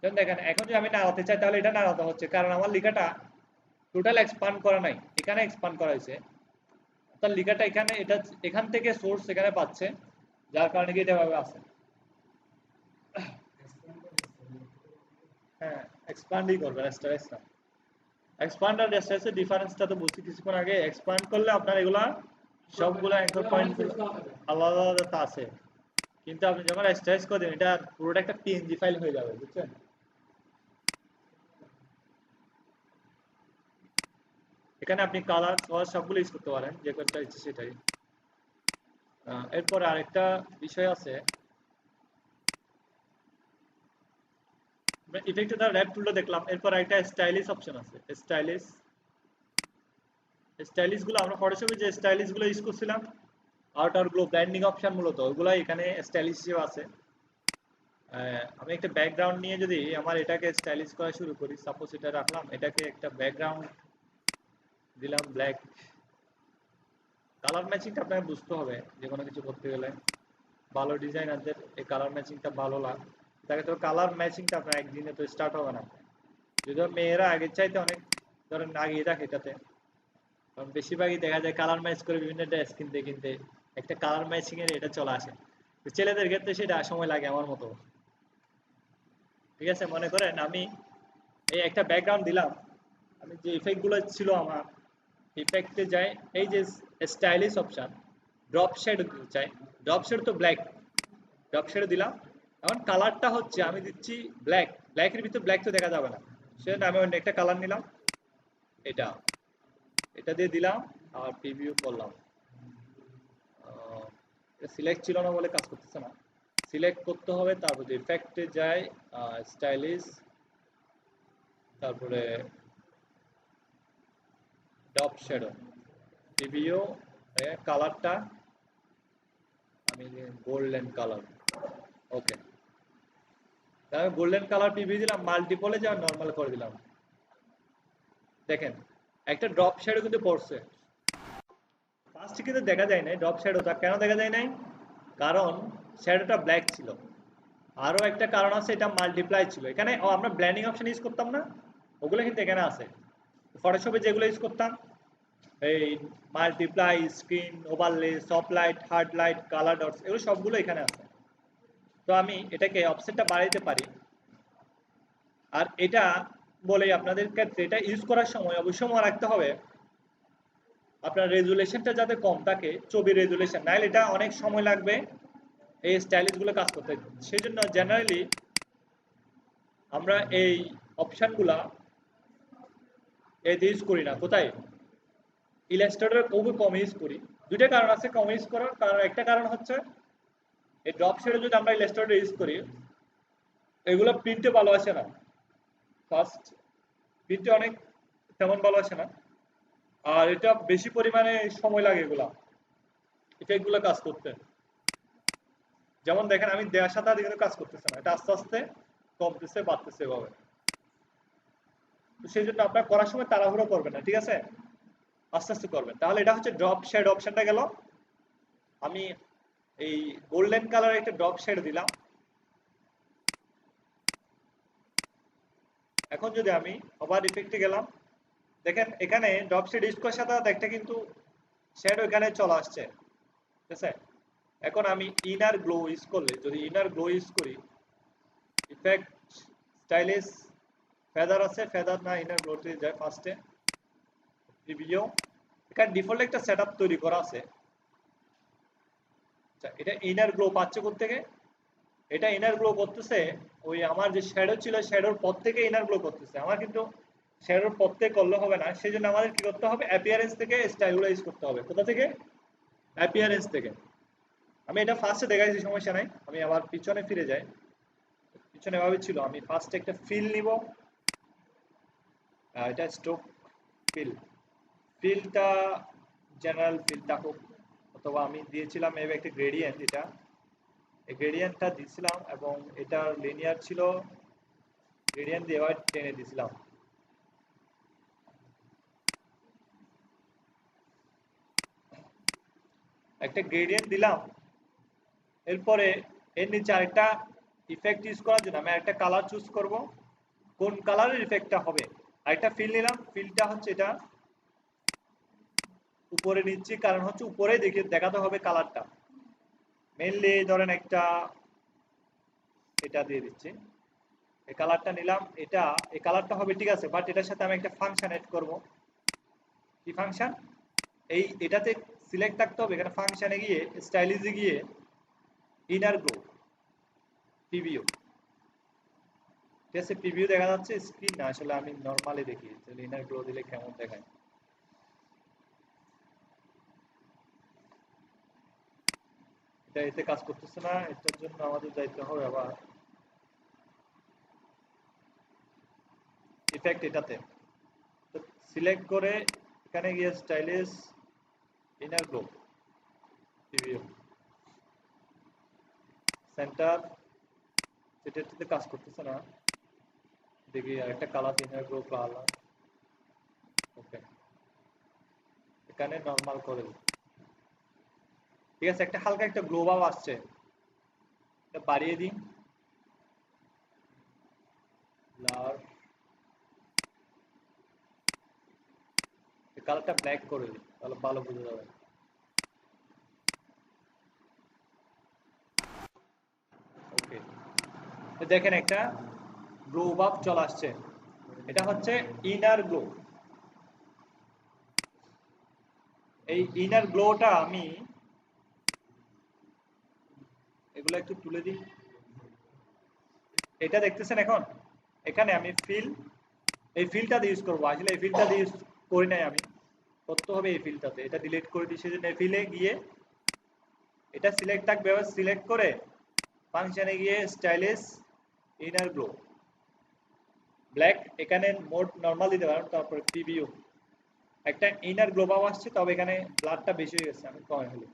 যেমন দেখেন এখন যদি আমি নাড়াতে চাই তাহলে এটা নাড়াতে হচ্ছে, কারণ আমার লেখাটা টোটাল এক্সপান্ড করা নাই, এখানে এক্সপান্ড করা হয়েছে। অর্থাৎ লেখাটা এখানে এটা এখান থেকে সোর্স এখানে পাচ্ছে, যার কারণে কি এটা ভাবে আছে। হ্যাঁ, এক্সপান্ডই করবে, রেস্টারেজ না। এক্সপান্ড আর রেস্টারেজের ডিফারেন্সটা তো বুঝছি কিছুক্ষণ আগে। এক্সপান্ড করলে আপনার এগুলা সবগুলা অ্যাঙ্কর পয়েন্ট আলাদা আলাদা আছে, কিন্তু আপনি যখন রেস্টারেজ করে দেন এটা পুরোটা একটা পিএনজি ফাইল হয়ে যাবে, বুঝছেন? এখানে আপনি কালার কালার সবগুলো ইউজ করতে পারেন, যে কোনটা ইচ্ছে সেটাই। এরপর আরেকটা বিষয় আছে, ইফেক্টে তার র্যাপ টুলটা দেখলাম। এরপর একটা স্টাইলিশ অপশন আছে, স্টাইলিশ। স্টাইলিশ গুলো আমরা ফটোশপে যে স্টাইলিশ গুলো ইউজ করছিলাম, আউটার গ্লো ব্লেন্ডিং অপশন মূলত ওগুলো এখানে স্টাইলিশ হিসেবে আছে। আমি একটা ব্যাকগ্রাউন্ড নিয়ে যদি আমার এটাকে স্টাইলিশ করা শুরু করি, সাপোজ এটা রাখলাম, এটাকে একটা ব্যাকগ্রাউন্ড দিলাম ব্ল্যাক। কালার ম্যাচিংটা আপনাকে বুঝতে হবে যে কোনো কিছু করতে গেলে। ভালো ডিজাইনারদের এই কালার ম্যাচিংটা ভালো লাগে, তাকে তো কালার ম্যাচিংটা আপনার একদিনে তো স্টার্ট হবে না। যদিও মেয়েরা আগের চাইতে অনেক ধরেন আগিয়ে থাকে এটাতে, কারণ বেশিরভাগই দেখা যায় কালার ম্যাচ করে বিভিন্ন ড্রেস কিনতে কিনতে একটা কালার ম্যাচিং এর এটা চলে আসে। তো ছেলেদের ক্ষেত্রে সেটা সময় লাগে আমার মতো। ঠিক আছে, মনে করেন আমি এই একটা ব্যাকগ্রাউন্ড দিলাম, আমি যে ইফেক্ট গুলো ছিল আমার ইফেক্টে যাই, এই যে স্টাইলিশ অপশন, ড্রপ শেড দিতে চাই। ড্রপ শেড তো ব্ল্যাক, ড্রপ শেড দিলাম। এখন কালারটা হচ্ছে আমি দিচ্ছি ব্ল্যাক, ব্ল্যাকের ভিতরে ব্ল্যাক তো দেখা যাবে না, সেজন্য আমি অন্য একটা কালার নিলাম, এটা এটা দিয়ে দিলাম আর প্রিভিউ করলাম। সিলেক্ট ছিল না বলে কাজ করতেছে না, সিলেক্ট করতে হবে। তারপর ইফেক্টে যাই, স্টাইলিশ, তারপরে ডপ শ্যাডো, প্রিভিউ, কালারটা আমি গোল্ডেন কালার। ওকে, তাহলে গোল্ডেন কালার প্রিভিউ দিলাম, মাল্টিপলে যা নর্মাল করে দিলাম। দেখেন একটা ড্রপ শ্যাডো কিন্তু পড়ছে। ফার্স্টে কিন্তু দেখা যায় নাই ড্রপ শ্যাডোটা, কেন দেখা যায় নাই? কারণ শ্যাডোটা ব্ল্যাক ছিল। আরো একটা কারণ আছে, এটা মাল্টিপ্লাই ছিল এখানে। আমরা ব্ল্যান্ডিং অপশন ইউজ করতাম না, ওগুলো কিন্তু এখানে আছে। ফটোশপে যেগুলো ইউজ করতাম, এই multiply, screen, overlay, soft light, hard light, colour dots, এগুলো সবগুলো এখানে আছে। তো আমি এটাকে অফসেটটা বাড়াইতে পারি। আর এটা বলে আপনাদের ক্ষেত্রে এটা ইউজ করার সময় অবশ্যই মনে রাখতে হবে আপনার রেজুলেশনটা যাতে কম থাকে, ছবির রেজুলেশন, নাহলে এটা অনেক সময় লাগবে এই স্টাইলিশ গুলো কাজ করতে। সেই জন্য জেনারেলি আমরা এই অপশনগুলা ইউজ করি না। কোথায়? ইলাস্ট্রেটর খুবই কম ইউজ করি। দুইটা কারণ আছে কম ইউজ করার। কারণ একটা কারণ হচ্ছে এই ড্রপ শেডে যদি আমরা ইলাস্ট্রেটর ইউজ করি, এগুলো প্রিন্টে ভালো আসে না। ফার্স্ট, প্রিন্টে অনেক তেমন ভালো আসে না। আর এটা বেশি পরিমাণে সময় লাগে এগুলা ইফেক্ট গুলো কাজ করতে। যেমন দেখেন আমি দেওয়ার সাথে কিন্তু কাজ করতেছে না, এটা আস্তে আস্তে কমতেছে বাড়তেছে এভাবে। তো সেই জন্য আপনার করার সময় তাড়াহুড়ো করবেন না, ঠিক আছে? আস্তে আস্তে করবেন। তাহলে এটা হচ্ছে ড্রপ শেড অপশনটা গেল। আমি এই গোল্ডেন কালার একটা ড্রপ শেড দিলাম। এখন যদি আমি আবার ইফেক্টে গেলাম, দেখেন এখানে ড্রপ শেড ইউজ করার সাথে একটা কিন্তু শ্যাডো এখানে চলে আসছে, ঠিক আছে? এখন আমি ইনার গ্লো ইউজ করলে, যদি ইনার গ্লো ইউজ করি, ইফেক্ট, স্টাইলিশ, ফেদার আছে, ফেদার না ইনার গ্লোতে যায় ফার্স্টে, প্রিভিউ। এখানে ডিফল্ট একটা সেটআপ তৈরি করা আছে। আচ্ছা, এটা ইনার গ্লো পাচ্ছে কোথা থেকে? এটা ইনার গ্লো করতেছে ওই আমার যে শ্যাডো ছিল শ্যাডোর পর থেকে ইনার গ্লো করতেছে। আমার কিন্তু শ্যাডোর পর থেকে করলে হবে না, সেই জন্য আমাদের কি করতে হবে? অ্যাপিয়ারেন্স থেকে স্টাইলগুলো ইউজ করতে হবে। কোথা থেকে? অ্যাপিয়ারেন্স থেকে। আমি এটা ফার্স্টে দেখাইছি, সমস্যা নাই। আমি আবার পিছনে ফিরে যাই। পিছনে এভাবে ছিল, আমি ফার্স্টে একটা ফিল নিব। এটা স্ট্রোক ফিল, ফিলটা জেনারেল ফিলটা হোক, অথবা আমি দিয়েছিলাম এভাবে একটা গ্রেডিয়েন্ট, এটা এই গ্রেডিয়েন্টটা দিয়েছিলাম এবং এটা লিনিয়ার ছিল, গ্রেডিয়েন্ট দিয়ে এবার টেনে দিয়েছিলাম। একটা গ্রেডিয়েন্ট দিলাম, এরপরে এর নিচে আরেকটা ইফেক্ট ইউজ করার জন্য আমি একটা কালার চুজ করব, কোন কালারের ইফেক্টটা হবে। আরেকটা ফিল নিলাম, ফিলটা হচ্ছে এটা উপরে নিচ্ছি, কারণ হচ্ছে উপরে দেখাতে হবে কালারটা। মেইনলি ধরেন একটা এটা দিয়ে দিচ্ছি, এই কালারটা নিলাম, এটা এই কালারটা হবে ঠিক আছে, বাট এটার সাথে আমি একটা ফাংশন এড করব। কি ফাংশন? এটাতে সিলেক্ট থাকতে হবে, এখানে ফাংশনে গিয়ে স্টাইলিশে গিয়ে ইনার গ্লো প্রিভিউ, ঠিক আছে, প্রিভিউ দেখা যাচ্ছে, স্ক্রিন না, আসলে আমি নরমালি দেখি ইনার গ্লো দিলে কেমন দেখায়। এটা এতে কাজ করতেছে না, এটার জন্য আমাদের যাইতে হবে আবার ইফেক্ট, এটাতে তো সিলেক্ট করে এখানে গিয়ে stylish inner glow preview centre, এটাতে কাজ করতেছে না, দেখি আরেকটা কালার ইনার গ্লো কালার, ওকে, এখানে নরমাল করে দিই, ঠিক আছে, একটা হালকা একটা গ্লো ভাব আসছে, এটা বাড়িয়ে দিই, ব্লার, কালারটা ব্ল্যাক করে দিই, তাহলে ভালো বোঝা যাবে। ওকে, দেখেন একটা গ্লো ভাব চলে আসছে, এটা হচ্ছে ইনার গ্লো। এই ইনার গ্লোটা আমি এগুলো একটু তুলে দিই, এটা দেখতেছেন এখন, এখানে আমি এই ফিলটা দিয়ে ইউজ করবো, আসলে এই ফিলটা দিয়ে ইউজ করি নাই আমি, করতে হবে এই ফিলটাতে, এটা ডিলিট করে দিই, সেজন্য এই ফিলে গিয়ে এটা সিলেক্ট থাকবে, সিলেক্ট করে ফাংশনে গিয়ে স্টাইলিশ ইনার গ্লো ব্ল্যাক, এখানে মোড নরমাল দিতে পারেন, তারপরে প্রিভিউ একটা ইনার গ্লো ভাব আসছে, তবে এখানে ব্লাডটা বেশি হয়ে গেছে, আমি কমে ফেলি,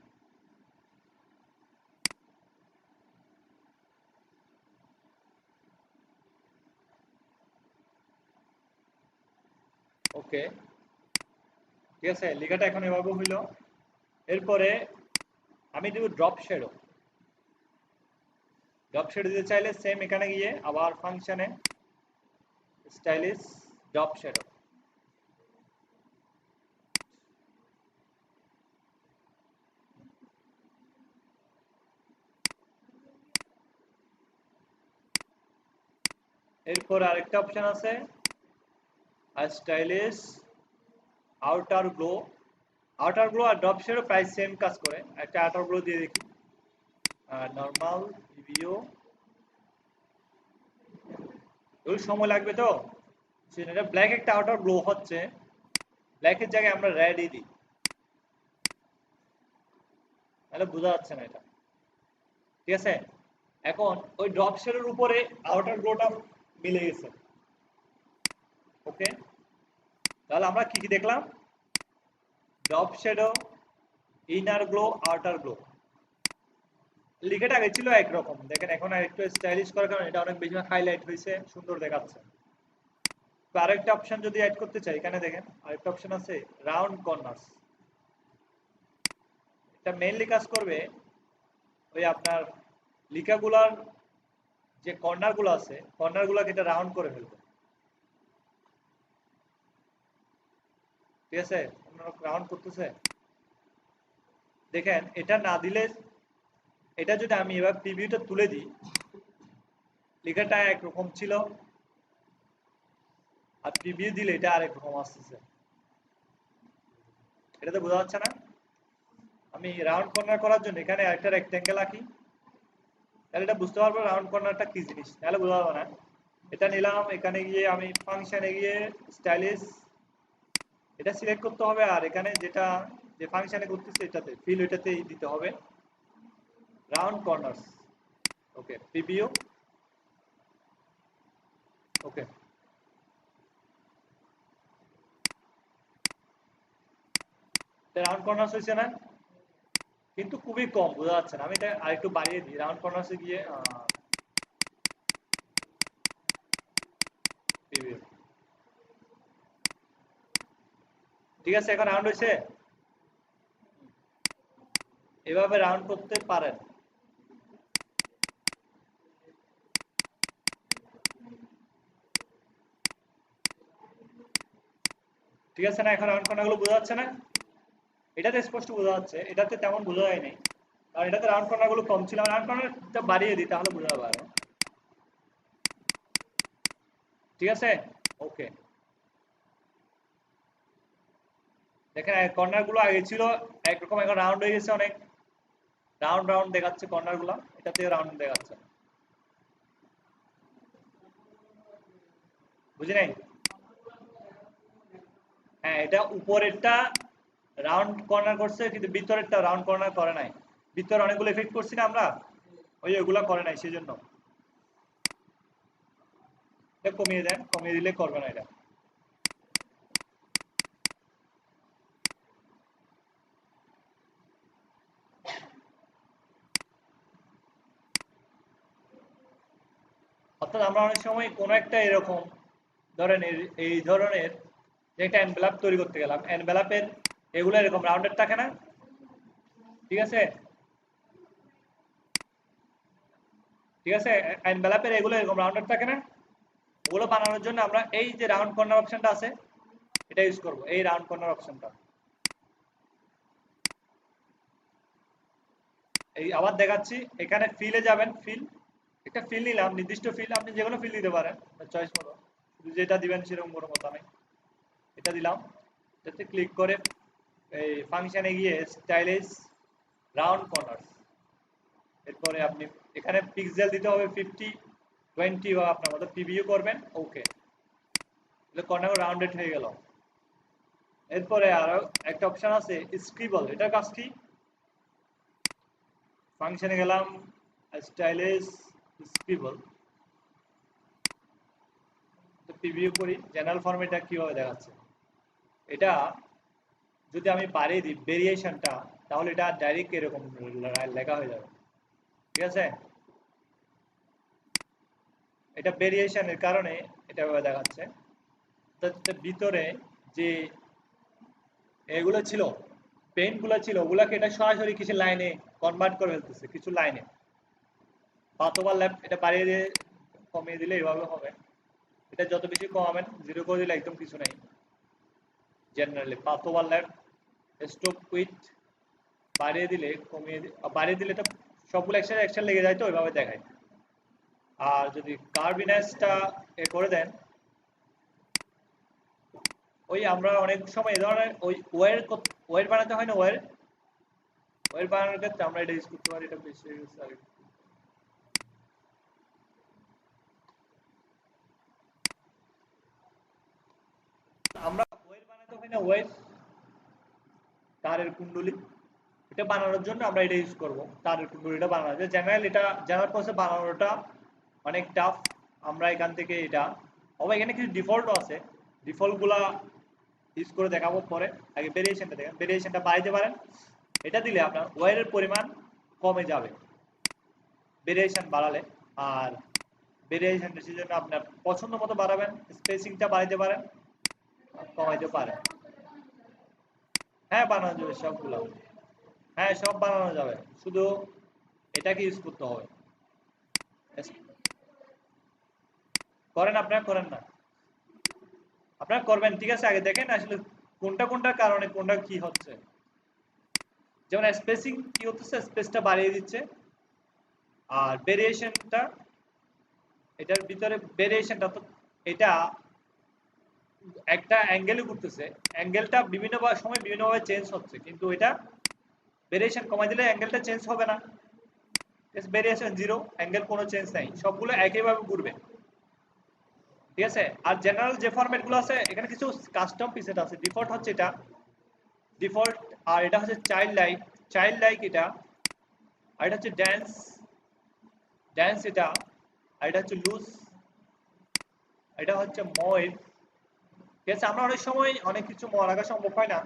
ওকে, ঠিক আছে, লেখাটা এখন এভাবে হইল। এরপরে আমি দেব ড্রপ শ্যাডো, ড্রপ শ্যাডো দিতে চাইলে সেম এখানে গিয়ে আবার ফাংশনে স্টাইলিশ ড্রপ শ্যাডো, এরপর আরেকটা অপশন আছে stylish outer glow, outer glow আর ড্রপ শ্যাডো প্রায় সেম কাজ করে, একটা আউটার গ্লো দিয়ে দেখি, নরমাল প্রিভিউ, এগুলো সময় লাগবে তো, সেটা ব্ল্যাক একটা আউটার গ্লো হচ্ছে, ব্ল্যাকের জায়গায় আমরা রেডই দিই, তাহলে বোঝা যাচ্ছে না এটা, ঠিক আছে। এখন ওই ড্রপ শেডের উপরে আউটার গ্লোটা মিলে গেছে, ওকে, তাহলে আমরা কি কি দেখলাম, drop shadow, inner glow, outer glow, লিখেটা আগে ছিল একরকম, দেখেন এখন একটু স্টাইলিশ করার কারণে এটা অনেক বেশি হাইলাইট হয়েছে, সুন্দর দেখাচ্ছে। তো আরেকটা অপশন যদি অ্যাড করতে চাই, এখানে দেখেন আরেকটা অপশন আছে রাউন্ড কর্নার্স, এটা মেইনলি কাজ করবে ওই আপনার লিখাগুলার যে কর্নার গুলো আছে, কর্নার গুলাকে এটা রাউন্ড করে ফেলবে, ঠিক আছে, রাউন্ড করতেছে, দেখেন এটা না দিলে, এটা যদি আমি এবার প্রিভিউটা তুলে দিই, লেখাটা একরকম ছিল, আর প্রিভিউ দিলে এটা আরেক রকম আসতেছে, এটা তো বোঝা যাচ্ছে না। আমি রাউন্ড কর্নার করার জন্য এখানে একটা রেক্টেঙ্গেল আঁকি, তাহলে এটা বুঝতে পারবো রাউন্ড কর্নারটা কি জিনিস, তাহলে বোঝা যাবে না। এটা নিলাম, এখানে গিয়ে আমি ফাংশনে গিয়ে স্টাইলিশ এটা সিলেক্ট করতে হবে, আর এখানে যেটা যে ফাংশনে করতেছে এটাতে ফিল, এটাতেই দিতে হবে রাউন্ড কর্নার্স, ওকে, প্রিভিউ, ওকে, রাউন্ড কর্নার্স হয়েছে না, কিন্তু খুবই কম, বোঝা যাচ্ছে না, আমি এটা আরেকটু বাড়িয়ে দিই, রাউন্ড কর্নার্সে গিয়ে প্রিভিউ, ঠিক আছে, এখন রাউন্ড হয়েছে, এভাবে রাউন্ড করতে পারেন। ঠিক আছে না? এখন রাউন্ড কর্নারগুলো বোঝা যাচ্ছে না? এটাতে স্পষ্ট বোঝা যাচ্ছে, এটাতে তেমন বোঝা যায়নি, কারণ এটাতে রাউন্ড কর্নারগুলো কম ছিল। রাউন্ড কর্নারটা বাড়িয়ে দিই তাহলে বোঝা যাবে আরো। ঠিক আছে, ওকে। দেখেন কর্নারগুলো আগে ছিল একরকম, এখন রাউন্ড হয়ে গেছে, অনেক রাউন্ড রাউন্ড দেখাচ্ছে কর্নারগুলো, এটাতে রাউন্ড দেখাচ্ছে। বুঝি নাই? হ্যাঁ, এটা উপরেরটা রাউন্ড কর্নার করছে, কিন্তু ভিতরেরটা রাউন্ড কর্নার করে নাই। ভিতরে অনেকগুলো এফেক্ট করছি না আমরা, ওই ওগুলা করে নাই, সেই জন্য। এটা কমিয়ে দেন, কমিয়ে দিলে করবে না এটা। অর্থাৎ আমরা অনেক সময় কোনো একটা এরকম ধরেন এই ধরনের যে একটা এনভেলাপ তৈরি করতে গেলাম, এনভেলাপের এগুলো এরকম রাউন্ডেড থাকে না? ঠিক আছে, ঠিক আছে, এনভেলাপের এগুলো এরকম রাউন্ডেড থাকে না? ওগুলো বানানোর জন্য আমরা এই যে রাউন্ড কর্নার অপশনটা আছে, এটা ইউজ করব, এই রাউন্ড কর্নার অপশনটা। এই আবার দেখাচ্ছি, এখানে ফিলে যাবেন, ফিল, একটা ফিল নিলাম, নির্দিষ্ট ফিল, আপনি যে কোনো ফিল দিতে পারেন চয়েস মতো, শুধু যেটা দিবেন সেরকম কোনো কথা নেই। এটা দিলাম, এটাতে ক্লিক করে এই ফাংশনে গিয়ে স্টাইলিশ রাউন্ড কর্নার, এরপরে আপনি এখানে পিক্সেল দিতে হবে 50, 20 বা আপনার মতো প্রিভিউ করবেন, ওকে, তাহলে কর্নার রাউন্ডেড হয়ে গেল। এরপরে আরো একটা অপশন আছে স্ক্রিবল, এটার কাজ কি? ফাংশনে গেলাম, স্টাইলিশ স্ক্রিবল, তো প্রিভিউ করি, জেনারেল ফরম্যাটটা কিভাবে দেখাচ্ছে। এটা যদি আমি বাড়িয়ে দিই ভেরিয়েশনটা, তাহলে এটা ডাইরেক্ট এরকম লেখা হয়ে যাবে। ঠিক আছে, এটা ভেরিয়েশনের কারণে এটা ভাবে দেখাচ্ছে। ভিতরে যে এগুলো ছিল, পেন গুলো ছিল, ওগুলাকে এটা সরাসরি কিছু লাইনে কনভার্ট করে ফেলতেছে, কিছু লাইনে। পাথ ওভারল্যাপ এটা বাড়িয়ে দিয়ে কমিয়ে দিলে এভাবে হবে। এটা যত বেশি কমাবেন, 0 করে দিলে একদম কিছু নাই। Generally path overlap, stop with বাড়িয়ে দিলে, বাড়িয়ে দিলে এটা সবগুলো একসাথে একসাথে লেগে যায়, তো ওইভাবে দেখায়। আর যদি কার্ভিনেসটা এ করে দেন, ওই আমরা অনেক সময় এই ধরনের ওই ওয়ার বানাতে হয় না, ওয়ার বানানোর ক্ষেত্রে আমরা এটা ইউজ করতে পারি, এটা বেশি ইউজ আর আমরা ওয়ার বানাতে হয় না, ওয়ার তারের কুণ্ডলী, এটা বানানোর জন্য আমরা এটা ইউজ করব, তারের কুণ্ডলীটা বানানো যায়। জেনারেল প্রসেস বানানোটা অনেক টাফ। আমরা এখান থেকে এটা, এখানে কিছু ডিফল্টও আছে, ডিফল্টগুলা ইউজ করে দেখাবো পরে। আগে ভেরিয়েশনটা দেখেন, ভেরিয়েশনটা বাড়াইতে পারেন, এটা দিলে আপনার ওয়ারের পরিমাণ কমে যাবে ভেরিয়েশন বাড়ালে। আর ভেরিয়েশন সেজন্য আপনার পছন্দ মতো বাড়াবেন, স্পেসিংটা বাড়াইতে পারেন, কমাইতে পারেন। হ্যাঁ, বানানো যাবে সবগুলো, হ্যাঁ সব বানানো যাবে, শুধু এটাকে ইউজ করতে হবে। করেন, আপনারা করেন না, আপনারা করবেন, ঠিক আছে। আগে দেখেন আসলে কোনটা কোনটার কারণে কোনটা কি হচ্ছে। যেমন স্পেসিং কি হচ্ছে, স্পেসটা বাড়িয়ে দিচ্ছে। আর ভেরিয়েশনটা, এটার ভিতরে ভেরিয়েশনটা তো এটা একটা অ্যাঙ্গেলে ঘুরতেছে, অ্যাঙ্গেলটা বিভিন্ন সময় বিভিন্নভাবে চেঞ্জ হচ্ছে, কিন্তু এটা ভেরিয়েশন কমাই দিলে অ্যাঙ্গেলটা চেঞ্জ হবে না। ভেরিয়েশন 0, অ্যাঙ্গেল কোনো চেঞ্জ নাই, সবগুলো একইভাবে ঘুরবে। ঠিক আছে। আর জেনারেল যে ফরম্যাটগুলো আছে, এখানে কিছু কাস্টম প্রিসেট আছে। ডিফল্ট হচ্ছে এটা, ডিফল্ট। আর এটা হচ্ছে চাইল্ড লাইক এটা। আর এটা হচ্ছে ড্যান্স এটা। আর এটা হচ্ছে লুজ, এটা হচ্ছে ময়েড। ঠিক আছে, আমরা অনেক সময় অনেক কিছু মনে রাখা সম্ভব হয় না,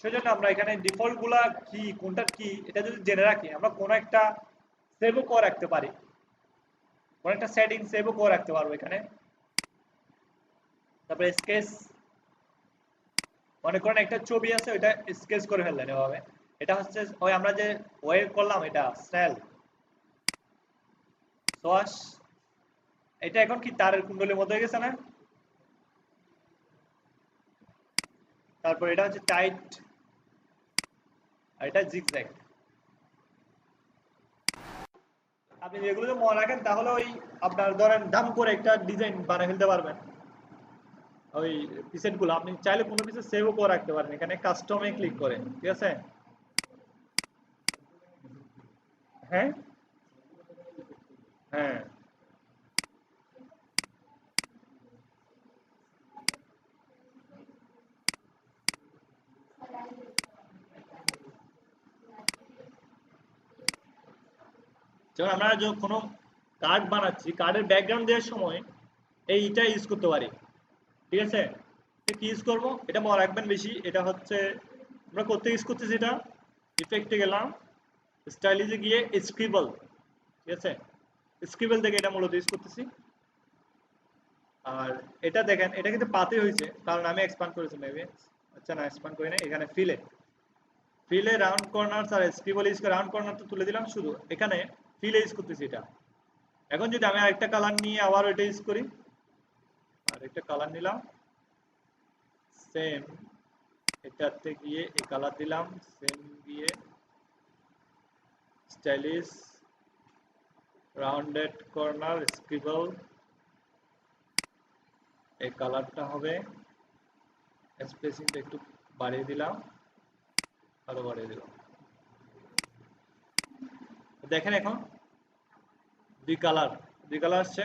সেজন্য আমরা এখানে ডিফল্ট গুলা কি, কোনটা কি, এটা যদি জেনে রাখি, আমরা কোনো একটা সেভও করে রাখতে পারি, কোনো একটা সেটিং সেভও করে রাখতে পারবো এখানে। তারপরে স্কেচ, মনে করেন একটা ছবি আছে, ওইটা স্কেচ করে ফেললেন এভাবে, এটা হচ্ছে ওই আমরা যে ওয়ের করলাম এটা স্নেল সোয়াশ, এটা এখন কি তারের কুণ্ডলের মধ্যে হয়ে গেছে না? তারপর এটা হচ্ছে টাইট, আর এটা জিগজ্যাগ। আপনি যেগুলো যদি মনে রাখেন তাহলে ওই আপনার ধরেন দাম করে একটা ডিজাইন বানিয়ে ফেলতে পারবেন। ওই পিসেট গুলো আপনি চাইলে কোনো পিসে সেভও করে রাখতে পারেন, এখানে কাস্টমে ক্লিক করে, ঠিক আছে? হ্যাঁ হ্যাঁ, যেমন আমরা যখন কোনো কার্ড বানাচ্ছি, কার্ডের ব্যাকগ্রাউন্ড দেওয়ার সময় এইটা ইউজ করতে পারি, ঠিক আছে? তো কি ইউজ করবো এটা মনে রাখবেন বেশি, এটা হচ্ছে আমরা করতে ইউজ করতেছি, এটা ইফেক্টে গেলাম, স্টাইলিজে গিয়ে স্ক্রিবল, ঠিক আছে? স্ক্রিবল থেকে এটা মূলত ইউজ করতেছি। আর এটা দেখেন এটা কিন্তু পাতে হয়েছে কারণ আমি এক্সপ্যান্ড করেছি মেবি, আচ্ছা না এক্সপ্যান্ড করি না, এখানে ফিলে ফিলে রাউন্ড কর্নার আর স্ক্রিবল ইউজ করে রাউন্ড কর্নার তো তুলে দিলাম, শুধু এখানে ফিলে ইউজ করতেছি এটা। এখন যদি আমি আরেকটা কালার নিয়ে আবার ওইটা ইউজ করি, আরেকটা কালার নিলাম সেম, এটাতে গিয়ে এই কালার দিলাম সেম, গিয়ে স্টাইলিশ রাউন্ডেড কর্নার স্ক্রিবল, এই কালারটা হবে, স্পেসিংটা একটু বাড়িয়ে দিলাম, আরো বাড়িয়ে দিলাম। দেখেন এখন দুই কালার আসছে,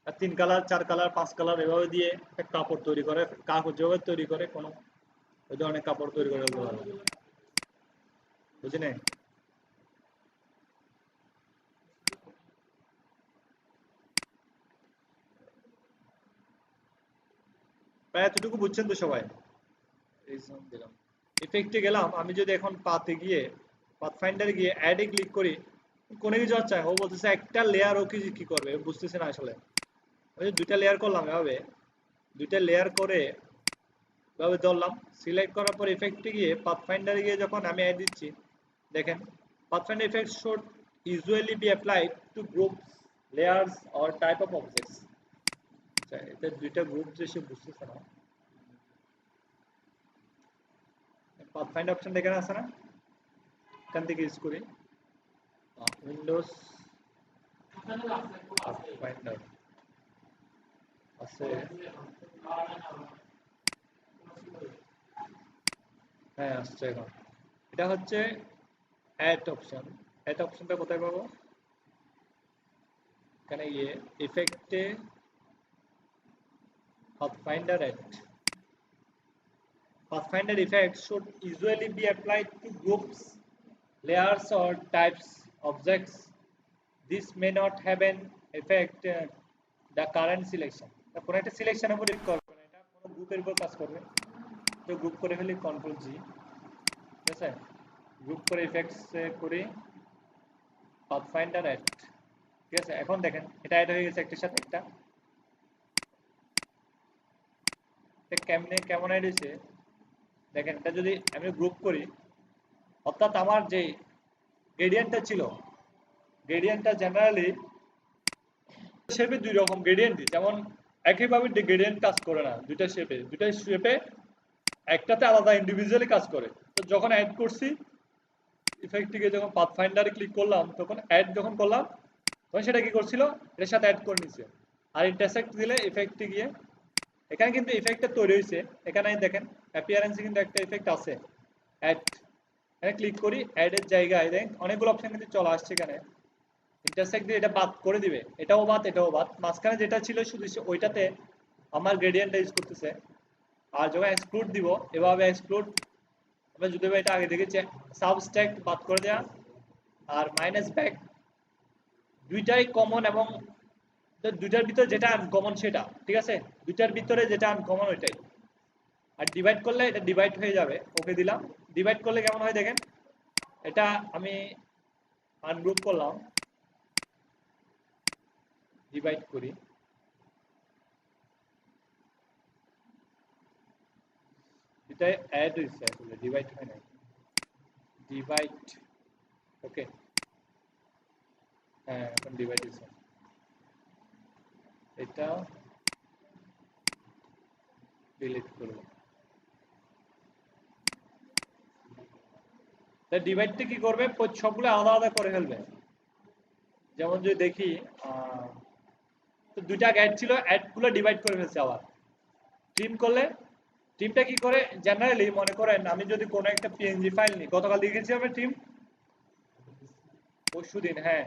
আর 3 কালার 4 কালার 5 কালার এভাবে দিয়ে একটা কাপড় তৈরি করে, কাপড় যেভাবে তৈরি করে কোনো ওই ধরনের কাপড় তৈরি করে ফেলতে পারবে, বুঝলেন? প্রায় এতটুকু বুঝছেন তো সবাই? দিলাম ইফেক্টে গেলাম, আমি যদি এখন পাতে গিয়ে পাথ ফাইন্ডারে গিয়ে অ্যাডে ক্লিক করি, কোনো কিছু হচ্ছে ও বলতেছে একটা লেয়ার ও কি করবে বুঝতেছে না আসলে। আমি দুইটা লেয়ার করলাম এভাবে, দুইটা লেয়ার করে এভাবে ধরলাম, সিলেক্ট করার পর ইফেক্টে গিয়ে পাথ ফাইন্ডারে গিয়ে যখন আমি অ্যাড দিচ্ছি, দেখেন pathfinder effect should usually be applied to groups, layers or type of objects। আচ্ছা এটা দুইটা গ্রুপ যে সে বুঝতেছে না, পাথফাইন্ডার অপশন এখানে আছে না, এখান থেকে ইউজ করি উইন্ডোজ পাথফাইন্ডার আছে, হ্যাঁ আসছে এখন। এটা হচ্ছে অ্যাড অপশন, অ্যাড অপশনটা কোথায় পাবো? এখানে গিয়ে ইফেক্টে pathfinder add, pathfinder effects should usually be applied to groups, layers or types objects. This may not have an effect the current selection। কোনো একটা সিলেকশনের উপর ক্লিক করবে না, এটা কোনো গ্রুপের উপর কাজ করবে। তো গ্রুপ করে ফেলি কন্ট্রোল জি, ঠিক আছে? গ্রুপ করে ইফেক্টস করি পাথফাইন্ডার অ্যাড, ঠিক আছে? এখন দেখেন এটা অ্যাড হয়ে গেছে একটার সাথে একটা, কেমন অ্যাড হয়েছে দেখেন। এটা যদি আমি গ্রুপ করি, অর্থাৎ আমার যে গ্রেডিয়েন্টটা ছিল, গ্রেডিয়েন্টটা জেনারেলি শেপে দুই রকম গ্রেডিয়েন্ট, যেমন একইভাবে গ্রেডিয়েন্ট কাজ করে না দুইটা শেপে একটাতে আলাদা ইন্ডিভিজুয়ালি কাজ করে। তো যখন অ্যাড করছি ইফেক্টটিকে, যখন পাথফাইন্ডারে ক্লিক করলাম তখন অ্যাড যখন করলাম তখন সেটা কি করছিল এর সাথে অ্যাড করে নিছে। আর ইন্টারসেক্ট দিলে ইফেক্টটি গিয়ে এখানে কিন্তু ইফেক্টটা তৈরি হয়েছে, এখানে দেখেন অ্যাপিয়ারেন্সে কিন্তু একটা ইফেক্ট আছে অ্যাড, এখানে ক্লিক করি অ্যাডের জায়গায় দেখেন অনেকগুলো অপশন কিন্তু চলে আসছে, এখানে ইন্টারসেক্ট দিয়ে এটা বাদ করে দিবে, এটাও বাদ এটাও বাদ, মাঝখানে যেটা ছিল শুধু ওইটাতে আমার গ্রেডিয়েন্টটা ইউজ করতেছে। আর যখন এক্সক্লুড দিব এভাবে এক্সক্লুড, আমরা যদি এটা আগে দেখেছি সাবস্ট্রাক্ট বাদ করে দেওয়া আর মাইনাস ব্যাক, দুইটাই কমন এবং দুইটার ভিতরে যেটা আনকমন সেটা, ঠিক আছে? দুইটার ভিতরে যেটা আনকমন ওইটাই। আর ডিভাইড করলে এটা ডিভাইড হয়ে যাবে, ওকে দিলাম। ডিভাইড করলে কেমন হয় দেখেন, এটা আমি আনগ্রুপ করলাম, ডিভাইড করি, এটা অ্যাড হয়েছে আসলে ডিভাইড হয় নাই। ডিভাইড ওকে হ্যাঁ এখন ডিভাইড দিছে এটা ডিলিট করব তা ডিভাইডটা কি করবে সবগুলো আলাদা আলাদা করে ফেলবে যেমন যদি দেখি তো দুইটা অ্যাড ছিল অ্যাডগুলো ডিভাইড করে ফেলছে আবার ট্রিম করলে ট্রিমটা কি করে জেনারেলি মনে করেন আমি যদি কোনো একটা পিএনজি ফাইল নিই গতকাল দেখেছি আমি ট্রিম পরশুদিন হ্যাঁ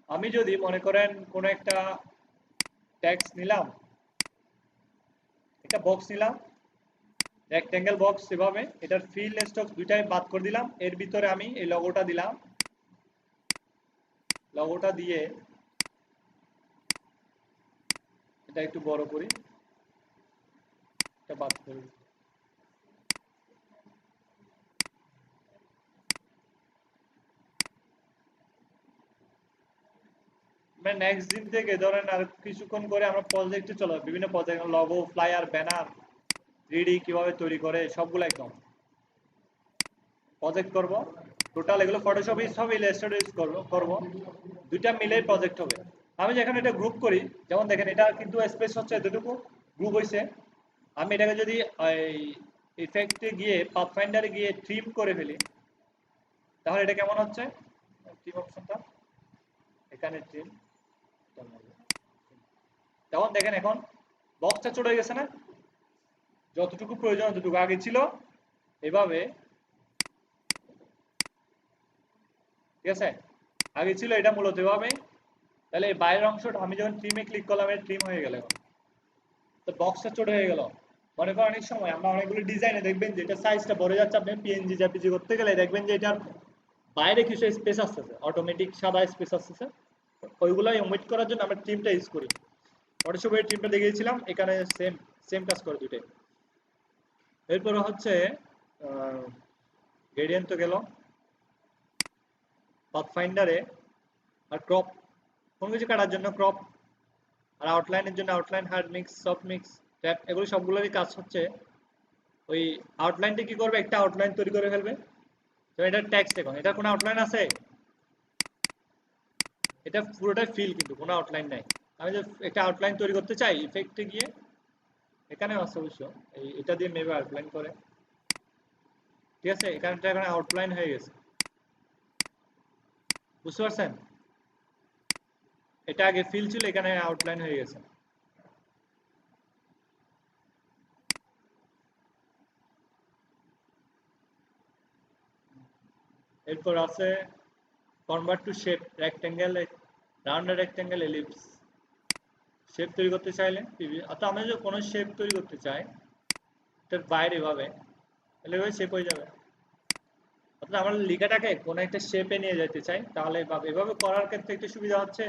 আমি যদি মনে করেন কোনো একটা টেক্সট নিলাম একটা বক্স নিলাম রেক্টেঙ্গেল বক্স এভাবে এটার ফিল স্টক দুইটাই বাদ করে দিলাম এর ভিতরে আমি এই লগোটা দিলাম লগোটা দিয়ে এটা একটু বড় করি এটা বাদ করি মানে নেক্সট দিন থেকে ধরেন আর কিছুক্ষণ করে আমরা প্রজেক্টে চলে বিভিন্ন project logo flyer banner 3D কিভাবে তৈরি করে সবগুলো একদম প্রজেক্ট করব টোটাল এগুলো ফটোশপ ইউজ হবে ইলাস্ট্রেটর ইউজ করব দুইটা মিলে প্রজেক্ট হবে আমি যখন এটা গ্রুপ করি যেমন দেখেন এটা কিন্তু স্পেস হচ্ছে এতটুকু গ্রুপ হইছে আমি এটাকে যদি এই ইফেক্টে গিয়ে পাথফাইন্ডারে গিয়ে ট্রিম করে ফেলি তাহলে এটা কেমন হচ্ছে ট্রিম অপশনটা এখানে ট্রিম তখন দেখেন এখন বক্সটা ছোট হয়ে গেছে না যতটুকু প্রয়োজন ততটুকু আগে ছিল এভাবে ঠিক আছে আগে ছিল এটা মূলত এভাবে তাহলে এই বাইরের অংশটা আমি যখন ট্রিমে ক্লিক করলাম এটা ট্রিম হয়ে গেল তো বক্সটা ছোট হয়ে গেল মনে করেন অনেক সময় আমরা অনেকগুলো ডিজাইনে দেখবেন যে এটা সাইজটা বড় যাচ্ছে আপনি পিএনজি জেপিজি করতে গেলে দেখবেন যে এটার বাইরে কিছু স্পেস আসতেছে অটোমেটিক সাদা স্পেস আসতেছে ওইগুলো ওমিট করার জন্য আমরা ট্রিমটা ইউজ করি ফটোশপের ট্রিমটা দেখিয়েছিলাম এখানে সেম সেম কাজ করে দুইটাই এরপর হচ্ছে গ্রেডিয়েন্ট তো গেল পাথফাইন্ডারে আর ক্রপ কোন কিছু কাটার জন্য ক্রপ আর আউটলাইনের জন্য outline hard mix soft mix tap এগুলো সবগুলোরই কাজ হচ্ছে ওই আউটলাইনটা কি করবে একটা আউটলাইন তৈরি করে ফেলবে তো এটা টেক্সট এখন এটা কোনো আউটলাইন আছে এটা পুরোটাই ফিল কিন্তু কোনো আউটলাইন নাই আমি যে একটা আউটলাইন তৈরি করতে চাই ইফেক্টে গিয়ে এখানে আছে অবশ্য এই এটা দিয়ে মেবি আউটলাইন করে ঠিক আছে এখানটা এখন আউটলাইন হয়ে গেছে বুঝতে পারছেন এটা আগে ফিল ছিল এখানে আউটলাইন হয়ে গেছে এরপর আছে convert to shape rectangle rounded rectangle ellipse shape তৈরি করতে চাইলে অর্থাৎ আমরা যদি কোনো শেপ তৈরি করতে চাই এটার বাইরে এভাবে তাহলে এভাবে শেপ হয়ে যাবে অর্থাৎ আমরা লেখাটাকে কোনো একটা শেপে নিয়ে যেতে চাই তাহলে এভাবে করার ক্ষেত্রে একটু সুবিধা হচ্ছে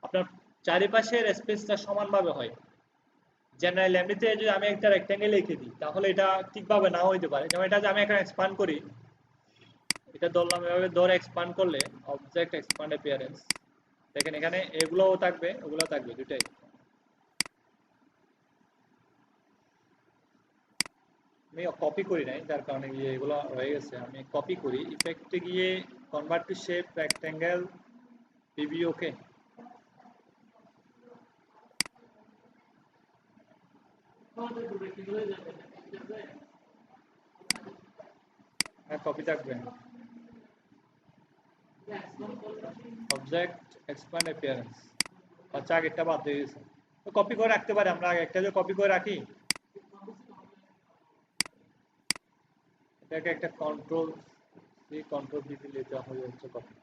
আপনার চারিপাশের স্পেসটা সমানভাবে হয় জেনারেলি এমনিতে যদি আমি একটা রেক্টেঙ্গেল লিখে দিই তাহলে এটা ঠিকভাবে নাও হইতে পারে যেমন এটা যে আমি এখানে এক্সপান্ড করি এটা ধরলাম এভাবে ধরে এক্সপান্ড করলে অবজেক্ট এক্সপান্ড অ্যাপিয়ারেন্স দেখেন এখানে এগুলোও থাকবে ওগুলোও থাকবে দুটাই আমি কপি করি নাই যার কারণে গিয়ে এগুলো হয়ে গেছে আমি কপি করি ইফেক্টে গিয়ে convert to shape rectangle PV okay হ্যাঁ কপি থাকবে অবজেক্ট এক্সপ্যান্ড অ্যাপিয়ারেন্স আচ্ছা আগেরটা বাদ দিয়ে গেছে তো কপি করে রাখতে পারি আমরা আগে একটা যে কপি করে রাখি এটাকে একটা কন্ট্রোল সি কন্ট্রোল ভি দিলে এটা হয়ে যাচ্ছে কপি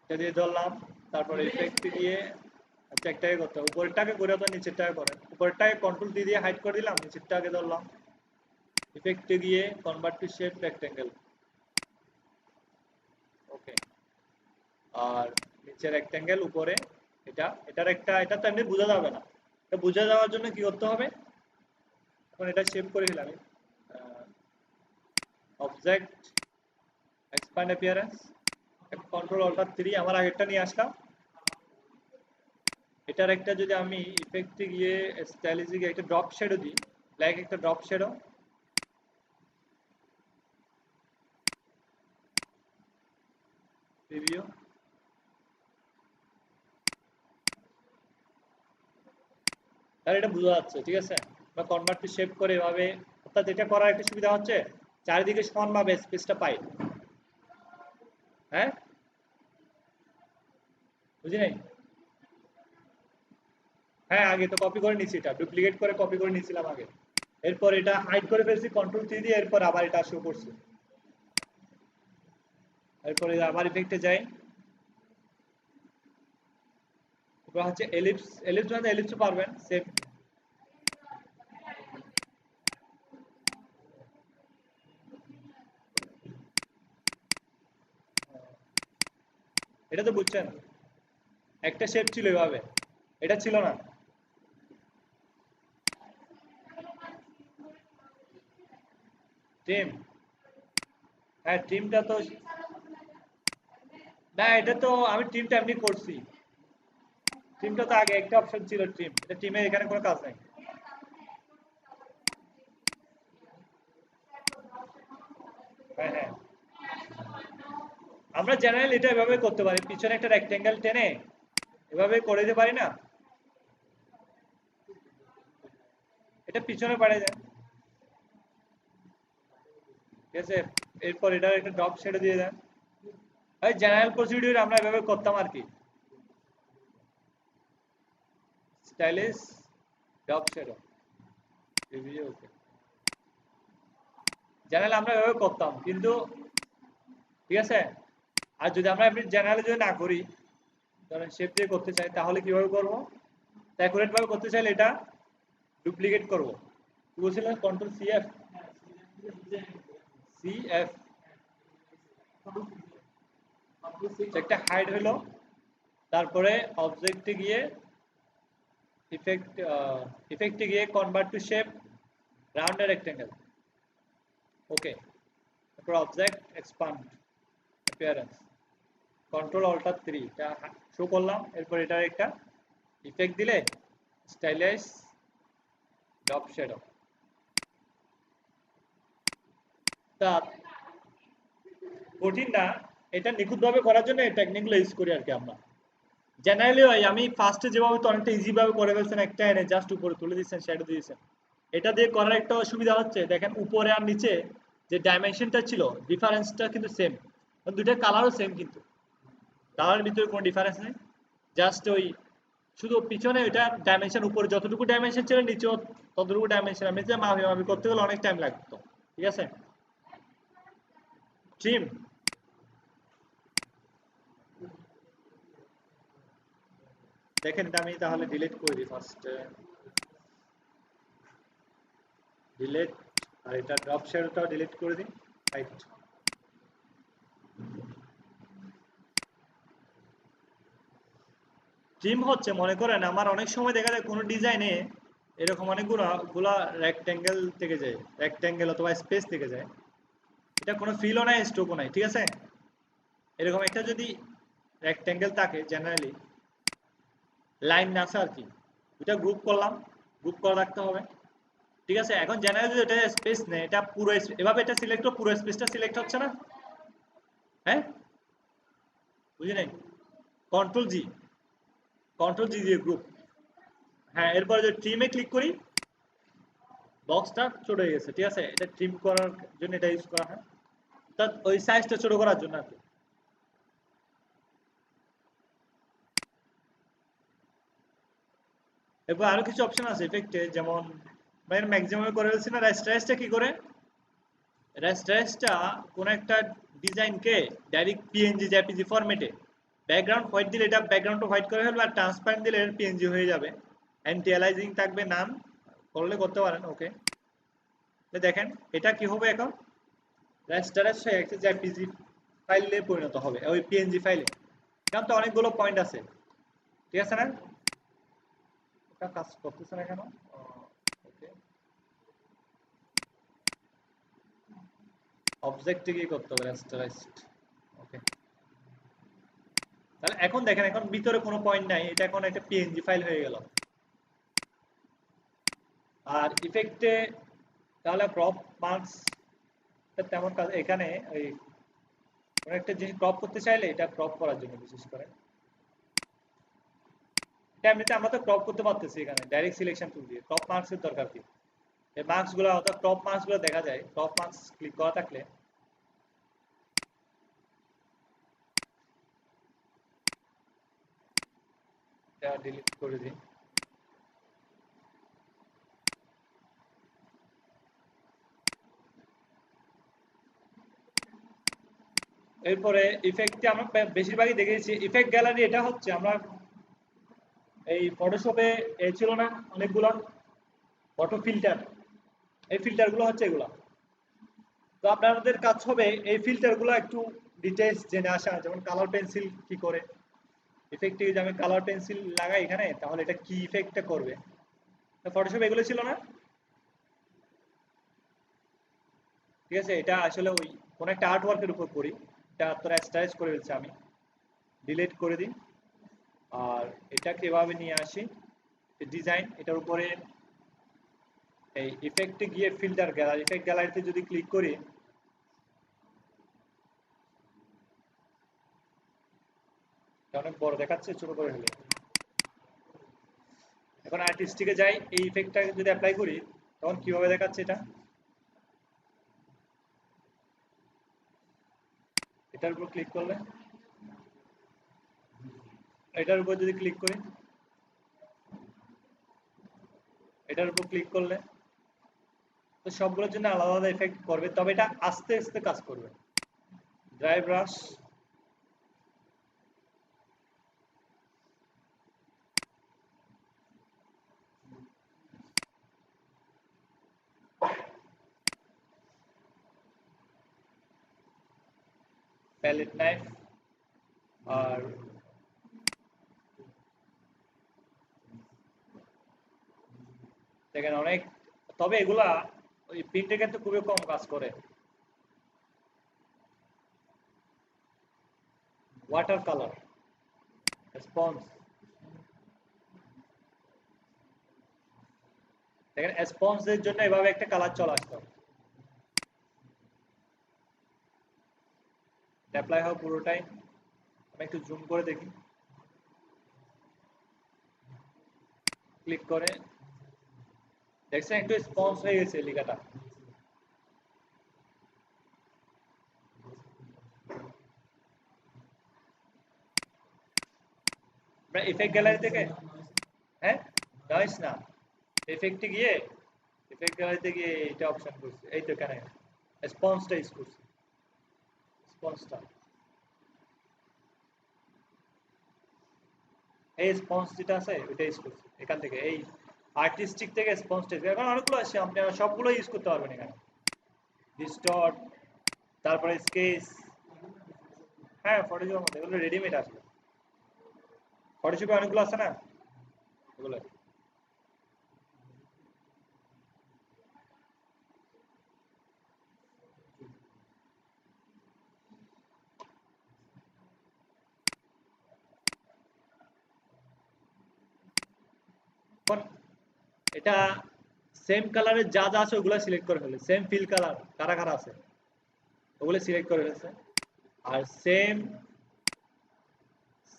এটা দিয়ে ধরলাম তারপর ইফেক্ট দিয়ে আচ্ছা একটাকে করতে হবে উপরটাকে করে তো নিচেরটাকে করে উপরটাকে কন্ট্রোল দিয়ে হাইড করে দিলাম নিচেরটাকে ধরলাম ইফেক্টে গিয়ে কনভার্ট টু শেপ রেক্টেঙ্গেল ওকে আর নিচে রেক্টেঙ্গেল উপরে এটার একটা এটা তো এমনি বোঝা যাবে না এটা বোঝা যাওয়ার জন্য কি করতে হবে এখন এটা শেপ করে দিলাম object expand appearance control alter 3 আমার আগেরটা নিয়ে আসলাম এটার একটা যদি আমি ইফেক্টে গিয়ে স্টাইলিশে গিয়ে একটা ড্রপ শ্যাডো দিই ব্ল্যাক একটা ড্রপ শ্যাডো, প্রিভিউ, তাহলে এটা বোঝা যাচ্ছে, ঠিক আছে। বা কনভার্ট টু শেপ করে এভাবে, অর্থাৎ এটা করার একটা সুবিধা হচ্ছে চারিদিকে সমানভাবে স্পেসটা পাই। হ্যাঁ, বুঝি নাই? হ্যাঁ, আগে তো কপি করে নিছি, এটা ডুপ্লিকেট করে কপি করে নিছিলাম আগে, এরপর এটা হাইড করে ফেলছি কন্ট্রোল 3 দিয়ে, এরপর আবার এটা শো করছি। এরপরে আবার ইফেক্টে যাই, এবার হচ্ছে এলিপস, এলিপস মানে এলিপসও পারবেন সেম। এটা তো বুঝছেন, একটা শেপ ছিল এভাবে, এটা ছিল না। টিম, হ্যাঁ টিমটা তো, না এটা তো আমি টিমটা এমনি করছি, টিমটা তো আগে একটা অপশন ছিল টিম, এটা টিমে এখানে কোনো কাজ নাই। হ্যাঁ হ্যাঁ, আমরা জেনারেল এটা এভাবে করতে পারি, পিছনে একটা রেক্টেঙ্গেল টেনে এভাবে করে দিতে পারি না, এটা পিছনে পাড়ে যায়, ঠিক আছে। এরপর এটার একটা ড্রপ ছেড়ে দিয়ে দেন, ওই জেনারেল প্রসিডিউর আমরা এভাবে করতাম আর কি, স্টাইলিশ ড্রপ শেডো, ওকে, জেনারেল আমরা এভাবে করতাম কিন্তু, ঠিক আছে। আর যদি আমরা এমনি জেনারেলে যদি না করি, ধরেন শেপ দিয়ে করতে চাই, তাহলে কিভাবে করবো? অ্যাকুরেট ভাবে করতে চাইলে এটা ডুপ্লিকেট করবো, কি বলছিলেন? কন্ট্রোল সিএফ, সিএফ একটা হাইড হলো, তারপরে অবজেক্টে গিয়ে ইফেক্ট, ইফেক্টে গিয়ে convert to shape round rectangle, okay. তারপর object expand appearance, control alter 3 এটা শো করলাম, এরপর এটার একটা ইফেক্ট দিলে স্টাইলিশ ড্রপ শ্যাডো, তা কঠিন না, এটা নিখুঁতভাবে করার জন্য এই টেকনিকগুলো ইউজ করি আর কি আমরা। জেনারেলি হয় আমি ফার্স্টে যেভাবে তো অনেকটা ইজি ভাবে করে ফেলছেন, একটা এনে জাস্ট উপরে তুলে দিচ্ছেন, শ্যাডো দিয়েছেন। এটা দিয়ে করার একটা সুবিধা হচ্ছে, দেখেন উপরে আর নিচে যে ডাইমেনশনটা ছিল ডিফারেন্সটা কিন্তু সেম, দুইটার কালারও সেম, কিন্তু কালারের ভিতরে কোনো ডিফারেন্স নেই, জাস্ট ওই শুধু পিছনে ওইটা ডাইমেনশন, উপরে যতটুকু ডাইমেনশন ছিল নিচেও ততটুকু ডাইমেনশন, আমি যে মাপি মাপি করতে গেলে অনেক টাইম লাগতো, ঠিক আছে। ট্রিম, দেখেন এটা আমি তাহলে ডিলিট করে দিই ফার্স্ট, ডিলিট, আর এটা ড্রপ শ্যাডোটাও ডিলিট করে দিই, রাইট। ট্রিম হচ্ছে, মনে করেন আমার অনেক সময় দেখা যায় কোনো ডিজাইনে এরকম অনেকগুলো গুলা রেক্ট্যাঙ্গেল থেকে যায়, রেক্ট্যাঙ্গেল অথবা স্পেস থেকে যায়, এটা কোনো ফিলও নাই, স্ট্রোকও নাই, ঠিক আছে। এরকম একটা যদি রেক্ট্যাঙ্গেল থাকে, জেনারেলি লাইন না আছে আর কি, এটা গ্রুপ করলাম, গ্রুপ করে রাখতে হবে, ঠিক আছে। এখন জেনারেলি যদি এটা স্পেস নেই, এটা পুরো এভাবে এটা সিলেক্ট, পুরো স্পেসটা সিলেক্ট হচ্ছে না, হ্যাঁ, বুঝি নাই? কন্ট্রোল জি, কন্ট্রোল জি দিয়ে গ্রুপ, হ্যাঁ, এরপরে যদি ট্রিমে ক্লিক করি, বক্সটা ছোট হয়ে গেছে, ঠিক আছে। এটা ট্রিম করার জন্য এটা ইউজ করা হয়, অর্থাৎ ওই সাইজটা ছোট করার জন্য আর কি। এরপর আরো কিছু অপশন আছে ইফেক্টে, যেমন ম্যাক্সিমাম করে ফেলছি না, রেস্টারেসটা কি করে, রেস্টারেসটা কোন একটা ডিজাইনকে ডাইরেক্ট পিএনজি জেপিজি ফরম্যাটে ব্যাকগ্রাউন্ড হোয়াইট দিলে এটা ব্যাকগ্রাউন্ডটা হোয়াইট করে ফেলবে, আর ট্রান্সপারেন্ট দিলে এর পিএনজি হয়ে যাবে, অ্যান্টি অ্যালাইজিং থাকবে, নান করলে করতে পারেন, ওকে। দেখেন এটা কি হবে এখন, রেস্টারেস হয়ে একটা জেপিজি ফাইলে পরিণত হবে, ওই পিএনজি ফাইলে, কারণ তো অনেকগুলো পয়েন্ট আছে, ঠিক আছে না? এটা কাজ করতেছে না কেন? ওকে, অবজেক্টে গিয়ে করতে হবে রেস্টারাইজড, ওকে। তাহলে এখন দেখেন, এখন ভিতরে কোনো পয়েন্ট নাই, এটা এখন একটা পিএনজি ফাইল হয়ে গেল, আর ইফেক্টে তাহলে ক্রপ মার্কস তেমন কাজ এখানে ওই কোনো একটা জিনিস ক্রপ করতে চাইলে এটা ক্রপ করার জন্য বিশেষ করে এটা এমনিতে আমরা তো ক্রপ করতে পারতেছি এখানে ডাইরেক্ট সিলেকশন টুল দিয়ে ক্রপ মার্কস এর দরকার কি এই মার্কস গুলো অর্থাৎ ক্রপ মার্কস গুলো দেখা যায় ক্রপ মার্কস ক্লিক করা থাকলে এটা ডিলিট করে দিই এরপরে ইফেক্টে আমরা বেশিরভাগই দেখেছি ইফেক্ট গ্যালারি এটা হচ্ছে আমরা এই ফটোশপে ছিল না অনেকগুলো ফটো ফিল্টার এই ফিল্টারগুলো হচ্ছে এগুলো তো আপনাদের কাজ হবে এই ফিল্টারগুলো একটু ডিটেইলস জেনে আসা যেমন কালার পেন্সিল কি করে ইফেক্টে যদি আমি কালার পেন্সিল লাগাই এখানে তাহলে এটা কি ইফেক্টটা করবে তো ফটোশপে এগুলো ছিল না ঠিক আছে এটা আসলে ওই কোন একটা আর্ট ওয়ার্কের উপর করি এটা তোরা স্টাইল করে ফেলছি আমি ডিলিট করে দিই আর এটাকে এভাবে নিয়ে আসি ডিজাইন এটার উপরে এই ইফেক্টে গিয়ে ফিল্টার গ্যালারি ইফেক্ট গ্যালারিতে যদি ক্লিক করি অনেক বড় দেখাচ্ছে ছোট করে হলে এখন আর্টিস্টিকে যাই এই ইফেক্টটা যদি অ্যাপ্লাই করি তখন কিভাবে দেখাচ্ছে এটা এটার উপর ক্লিক করলে এটার উপর যদি ক্লিক করি এটার উপর ক্লিক করলে তো সবগুলোর জন্য আলাদা আলাদা ইফেক্ট করবে তবে এটা আস্তে আস্তে কাজ করবে ড্রাই ব্রাশ প্যালেট নাইফ আর দেখেন অনেক তবে এগুলা ওই প্রিন্টের ক্ষেত্রে খুবই কম কাজ করে ওয়াটার কালার স্পঞ্জ দেখেন স্পঞ্জের জন্য এভাবে একটা কালার চলে আসতো অ্যাপ্লাই হয় পুরোটাই আমি একটু জুম করে দেখি ক্লিক করে দেখছেন একটু স্পঞ্জ হয়ে গেছে লেখাটা আমরা ইফেক্ট গ্যালারি থেকে হ্যাঁ নয়েস না ইফেক্টে গিয়ে ইফেক্ট গ্যালারিতে গিয়ে এটা অপশন করছি এই তো এখানে স্পঞ্জটা ইউজ করছি স্পঞ্জটা এই স্পঞ্জ যেটা আছে ওইটা ইউজ করছি এখান থেকে এই আর্টিস্টিক থেকে স্পঞ্জটা এখন অনেকগুলো আছে আপনি সবগুলো ইউজ করতে পারবেন এখানে ডিস্টর্ট তারপরে স্কেচ হ্যাঁ ফটোশপের মধ্যে এগুলো রেডিমেড আসবে ফটোশপে অনেকগুলো আছে না এগুলো এটা সেম কালারের যা যা আছে ওগুলো সিলেক্ট করে ফেলে সেম ফিল কালার কারা কারা আছে ওগুলো সিলেক্ট করে ফেলেছে আর same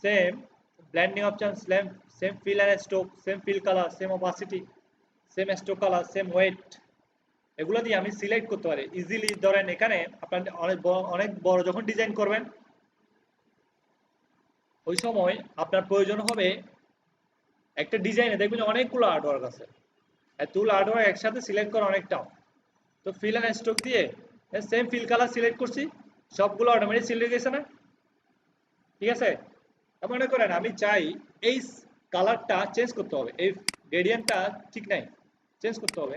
same blending option same fill and stroke same fill colour same opacity same stroke colour same weight এগুলো দিয়ে আমি সিলেক্ট করতে পারি ইজিলি ধরেন এখানে আপনার অনেক বড় যখন ডিজাইন করবেন ওই সময় আপনার প্রয়োজন হবে একটা ডিজাইনে দেখবেন অনেকগুলো আর্টওয়ার্ক আছে এতগুলো আর্টওয়ার্ক একসাথে সিলেক্ট করা অনেক টাফ তো ফিল এন্ড স্ট্রোক দিয়ে সেম ফিল কালার সিলেক্ট করছি সবগুলো অটোমেটিক সিলেক্ট গেছে না ঠিক আছে মনে করেন আমি চাই এই কালারটা চেঞ্জ করতে হবে এই গ্রেডিয়েন্টটা ঠিক নাই চেঞ্জ করতে হবে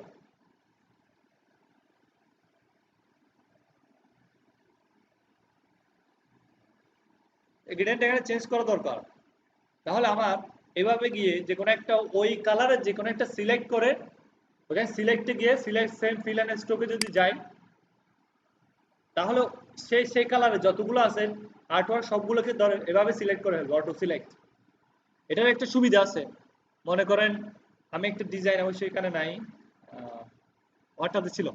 এই গ্রেডিয়েন্টটা এখানে চেঞ্জ করা দরকার তাহলে আমার এভাবে গিয়ে যে কোনো একটা ওই কালারের যে কোনো একটা সিলেক্ট করে ওখানে সিলেক্টে গিয়ে সিলেক্ট সেম ফিল এন্ড স্ট্রোকে যদি যাই তাহলে সেই কালারে যতগুলো আছে আর্টওয়ার্ক সবগুলোকে ধরে এভাবে সিলেক্ট করে ফেলবো অটো সিলেক্ট এটার একটা সুবিধা আছে মনে করেন আমি একটা ডিজাইন অবশ্যই এখানে নাই আমারটাতে ছিল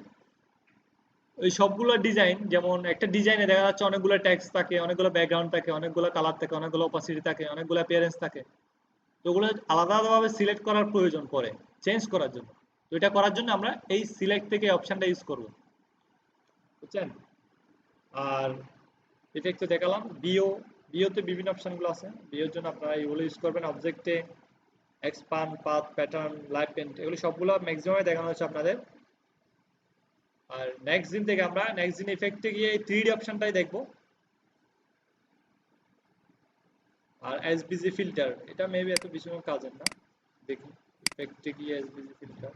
ওই সবগুলো ডিজাইন, যেমন একটা ডিজাইনে দেখা যাচ্ছে অনেকগুলো টেক্সট থাকে, অনেকগুলো ব্যাকগ্রাউন্ড থাকে, অনেকগুলো কালার থাকে, অনেকগুলো অপাসিটি থাকে, অনেকগুলো অ্যাপিয়ারেন্স থাকে। তো ওগুলো আলাদা আলাদাভাবে সিলেক্ট করার প্রয়োজন পড়ে চেঞ্জ করার জন্য। তো এটা করার জন্য আমরা এই সিলেক্ট থেকে অপশনটা ইউজ করব, বুঝছেন? আর ইফেক্ট তো দেখালাম। বিওতে বিভিন্ন অপশনগুলো আছে। বিওর জন্য আপনারা এগুলো ইউজ করবেন। অবজেক্টে expand, path, pattern, light paint, এগুলো সবগুলো ম্যাক্সিমামে দেখানো হচ্ছে আপনাদের। আর নেক্সট দিন থেকে আমরা নেক্সট দিন ইফেক্টে গিয়ে 3D অপশনটাই দেখব। আর এসবিজি ফিল্টার, এটা মেবি এত বেশি কাজের না। দেখি ইফেক্টে গিয়ে এসবিজি ফিল্টার,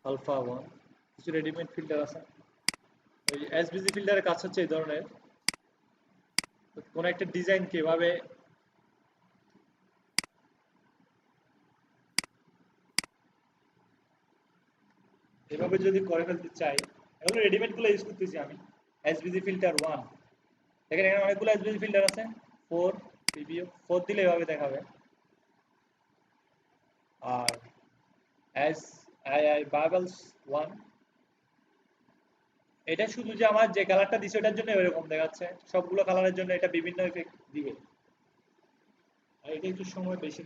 আলফা 1, কিছু রেডিমেড ফিল্টার আছে। ওই এসবিজি ফিল্টারের কাজ হচ্ছে এই ধরনের কোন একটা ডিজাইনকে এভাবে এভাবে যদি করে ফেলতে চাই, এগুলো রেডিমেড গুলো ইউজ করতেছি আমি। এসবিজি ফিল্টার 1, দেখেন এখানে অনেকগুলো এসবিজি ফিল্টার আছে। 4 প্রিভিউ 4 দিলে এভাবে দেখাবে। আর এস আই বাবলস 1, এটা শুধু যে আমার যে কালারটা দিছে ওটার জন্য এরকম দেখাচ্ছে, সবগুলো কালারের জন্য এটা বিভিন্ন ইফেক্ট দিবে। আর এটা একটু সময় বেশি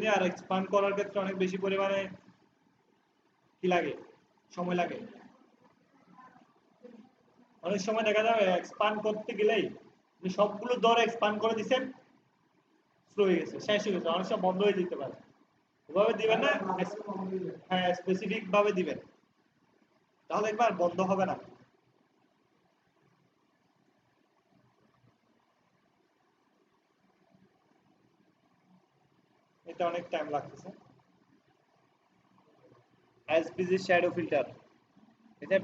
নেয়, আর এক্সপান্ড করার ক্ষেত্রে অনেক বেশি পরিমাণে কি লাগে, সময় লাগে। অনেক সময় দেখা যাবে এক্সপান্ড করতে গেলেই সবগুলো দর এক্সপান্ড করে দিচ্ছেন, স্লো হয়ে গেছে, শেষ হয়ে গেছে, অনেক সময় বন্ধ হয়ে যেতে পারে। ওভাবে দিবেন না, হ্যাঁ স্পেসিফিক ভাবে দিবেন, তাহলে একবার বন্ধ হবে না। এটা অনেক টাইম লাগতেছে। এসবিজি শ্যাডো ফিল্টার, এটা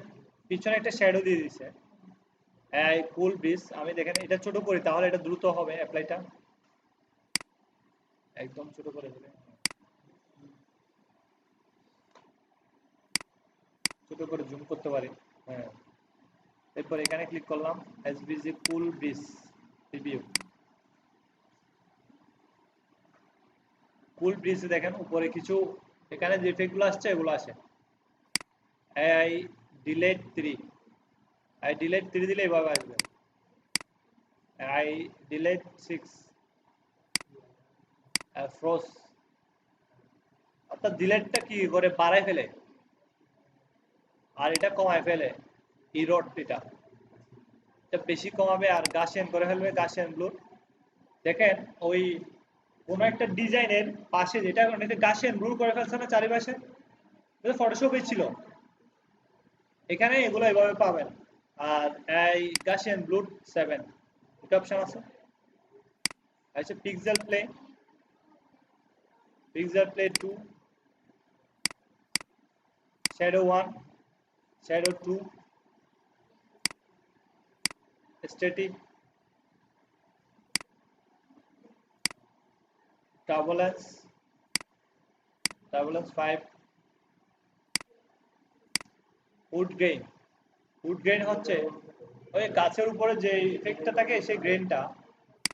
পিছনে একটা শ্যাডো দিয়ে দিছে। এই কুল ব্রিজ, আমি দেখেন এটা ছোট করি তাহলে এটা দ্রুত হবে অ্যাপ্লাইটা, একদম ছোট করে দিলে, ছোট করে জুম করতে পারি। হ্যাঁ, এরপর এখানে ক্লিক করলাম, এসবিজি কুল ব্রিজ রিভিউ। কুল ব্রিজে দেখেন উপরে কিছু এখানে যে ইফেক্টগুলো আসছে এগুলো আসে। আই ডিলেট 3, আই ডিলেট 3 দিলে এভাবে আসবে। আই ডিলেট 6, ফ্রোজ, অর্থাৎ ডিলেটটা কি করে বাড়ায় ফেলে আর এটা কমায় ফেলে। ইরোড, এটা বেশি কমাবে আর গাসিয়ান করে ফেলবে, গাসিয়ান ব্লু। দেখেন ওই কোন একটা ডিজাইনের পাশে যেটা অনেকে গাসিয়ান ব্লু করে ফেলছে না চারিপাশে, এটা ফটোশপে ছিল, এখানে এগুলো এভাবে পাবেন। আর এই গাসিয়ান ব্লু 7 এটা অপশন আছে। আচ্ছা pixel play 2, shadow 1, shadow 2, static, turbulence 5, wood grain হচ্ছে ওই গাছের উপরে যে ইফেক্টটা থাকে সেই গ্রেনটা।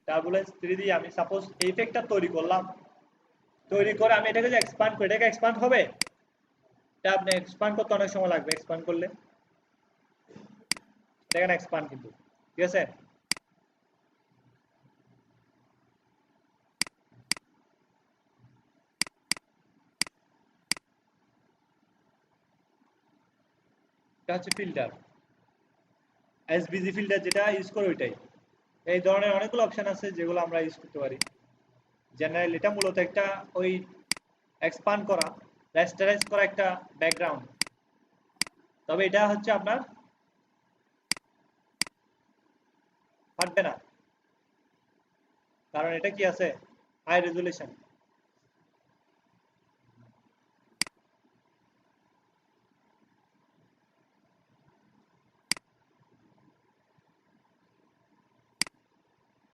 টার্বুলেন্স 3 দিয়ে আমি সাপোজ এই ইফেক্টটা তৈরি করলাম, তৈরি করে আমি এটাকে যে এক্সপান্ড করি, এটাকে এক্সপান্ড হবে, এটা আপনি এক্সপান্ড করতে অনেক সময় লাগবে। এক্সপান্ড করলে দেখেন এক্সপান্ড, কিন্তু ঠিক আছে। এটা হচ্ছে ফিল্টার, এসবিজি ফিল্টার যেটা ইউজ করে ওইটাই। এই ধরনের অনেকগুলো অপশন আছে যেগুলো আমরা ইউজ করতে পারি। জেনারেল এটা মূলত একটা ওই এক্সপান্ড করা, রেস্টারাইজ করা একটা ব্যাকগ্রাউন্ড। তবে এটা হচ্ছে আপনার ফাটবে না, কারণ এটা কি আছে, হাই রেজুলেশন।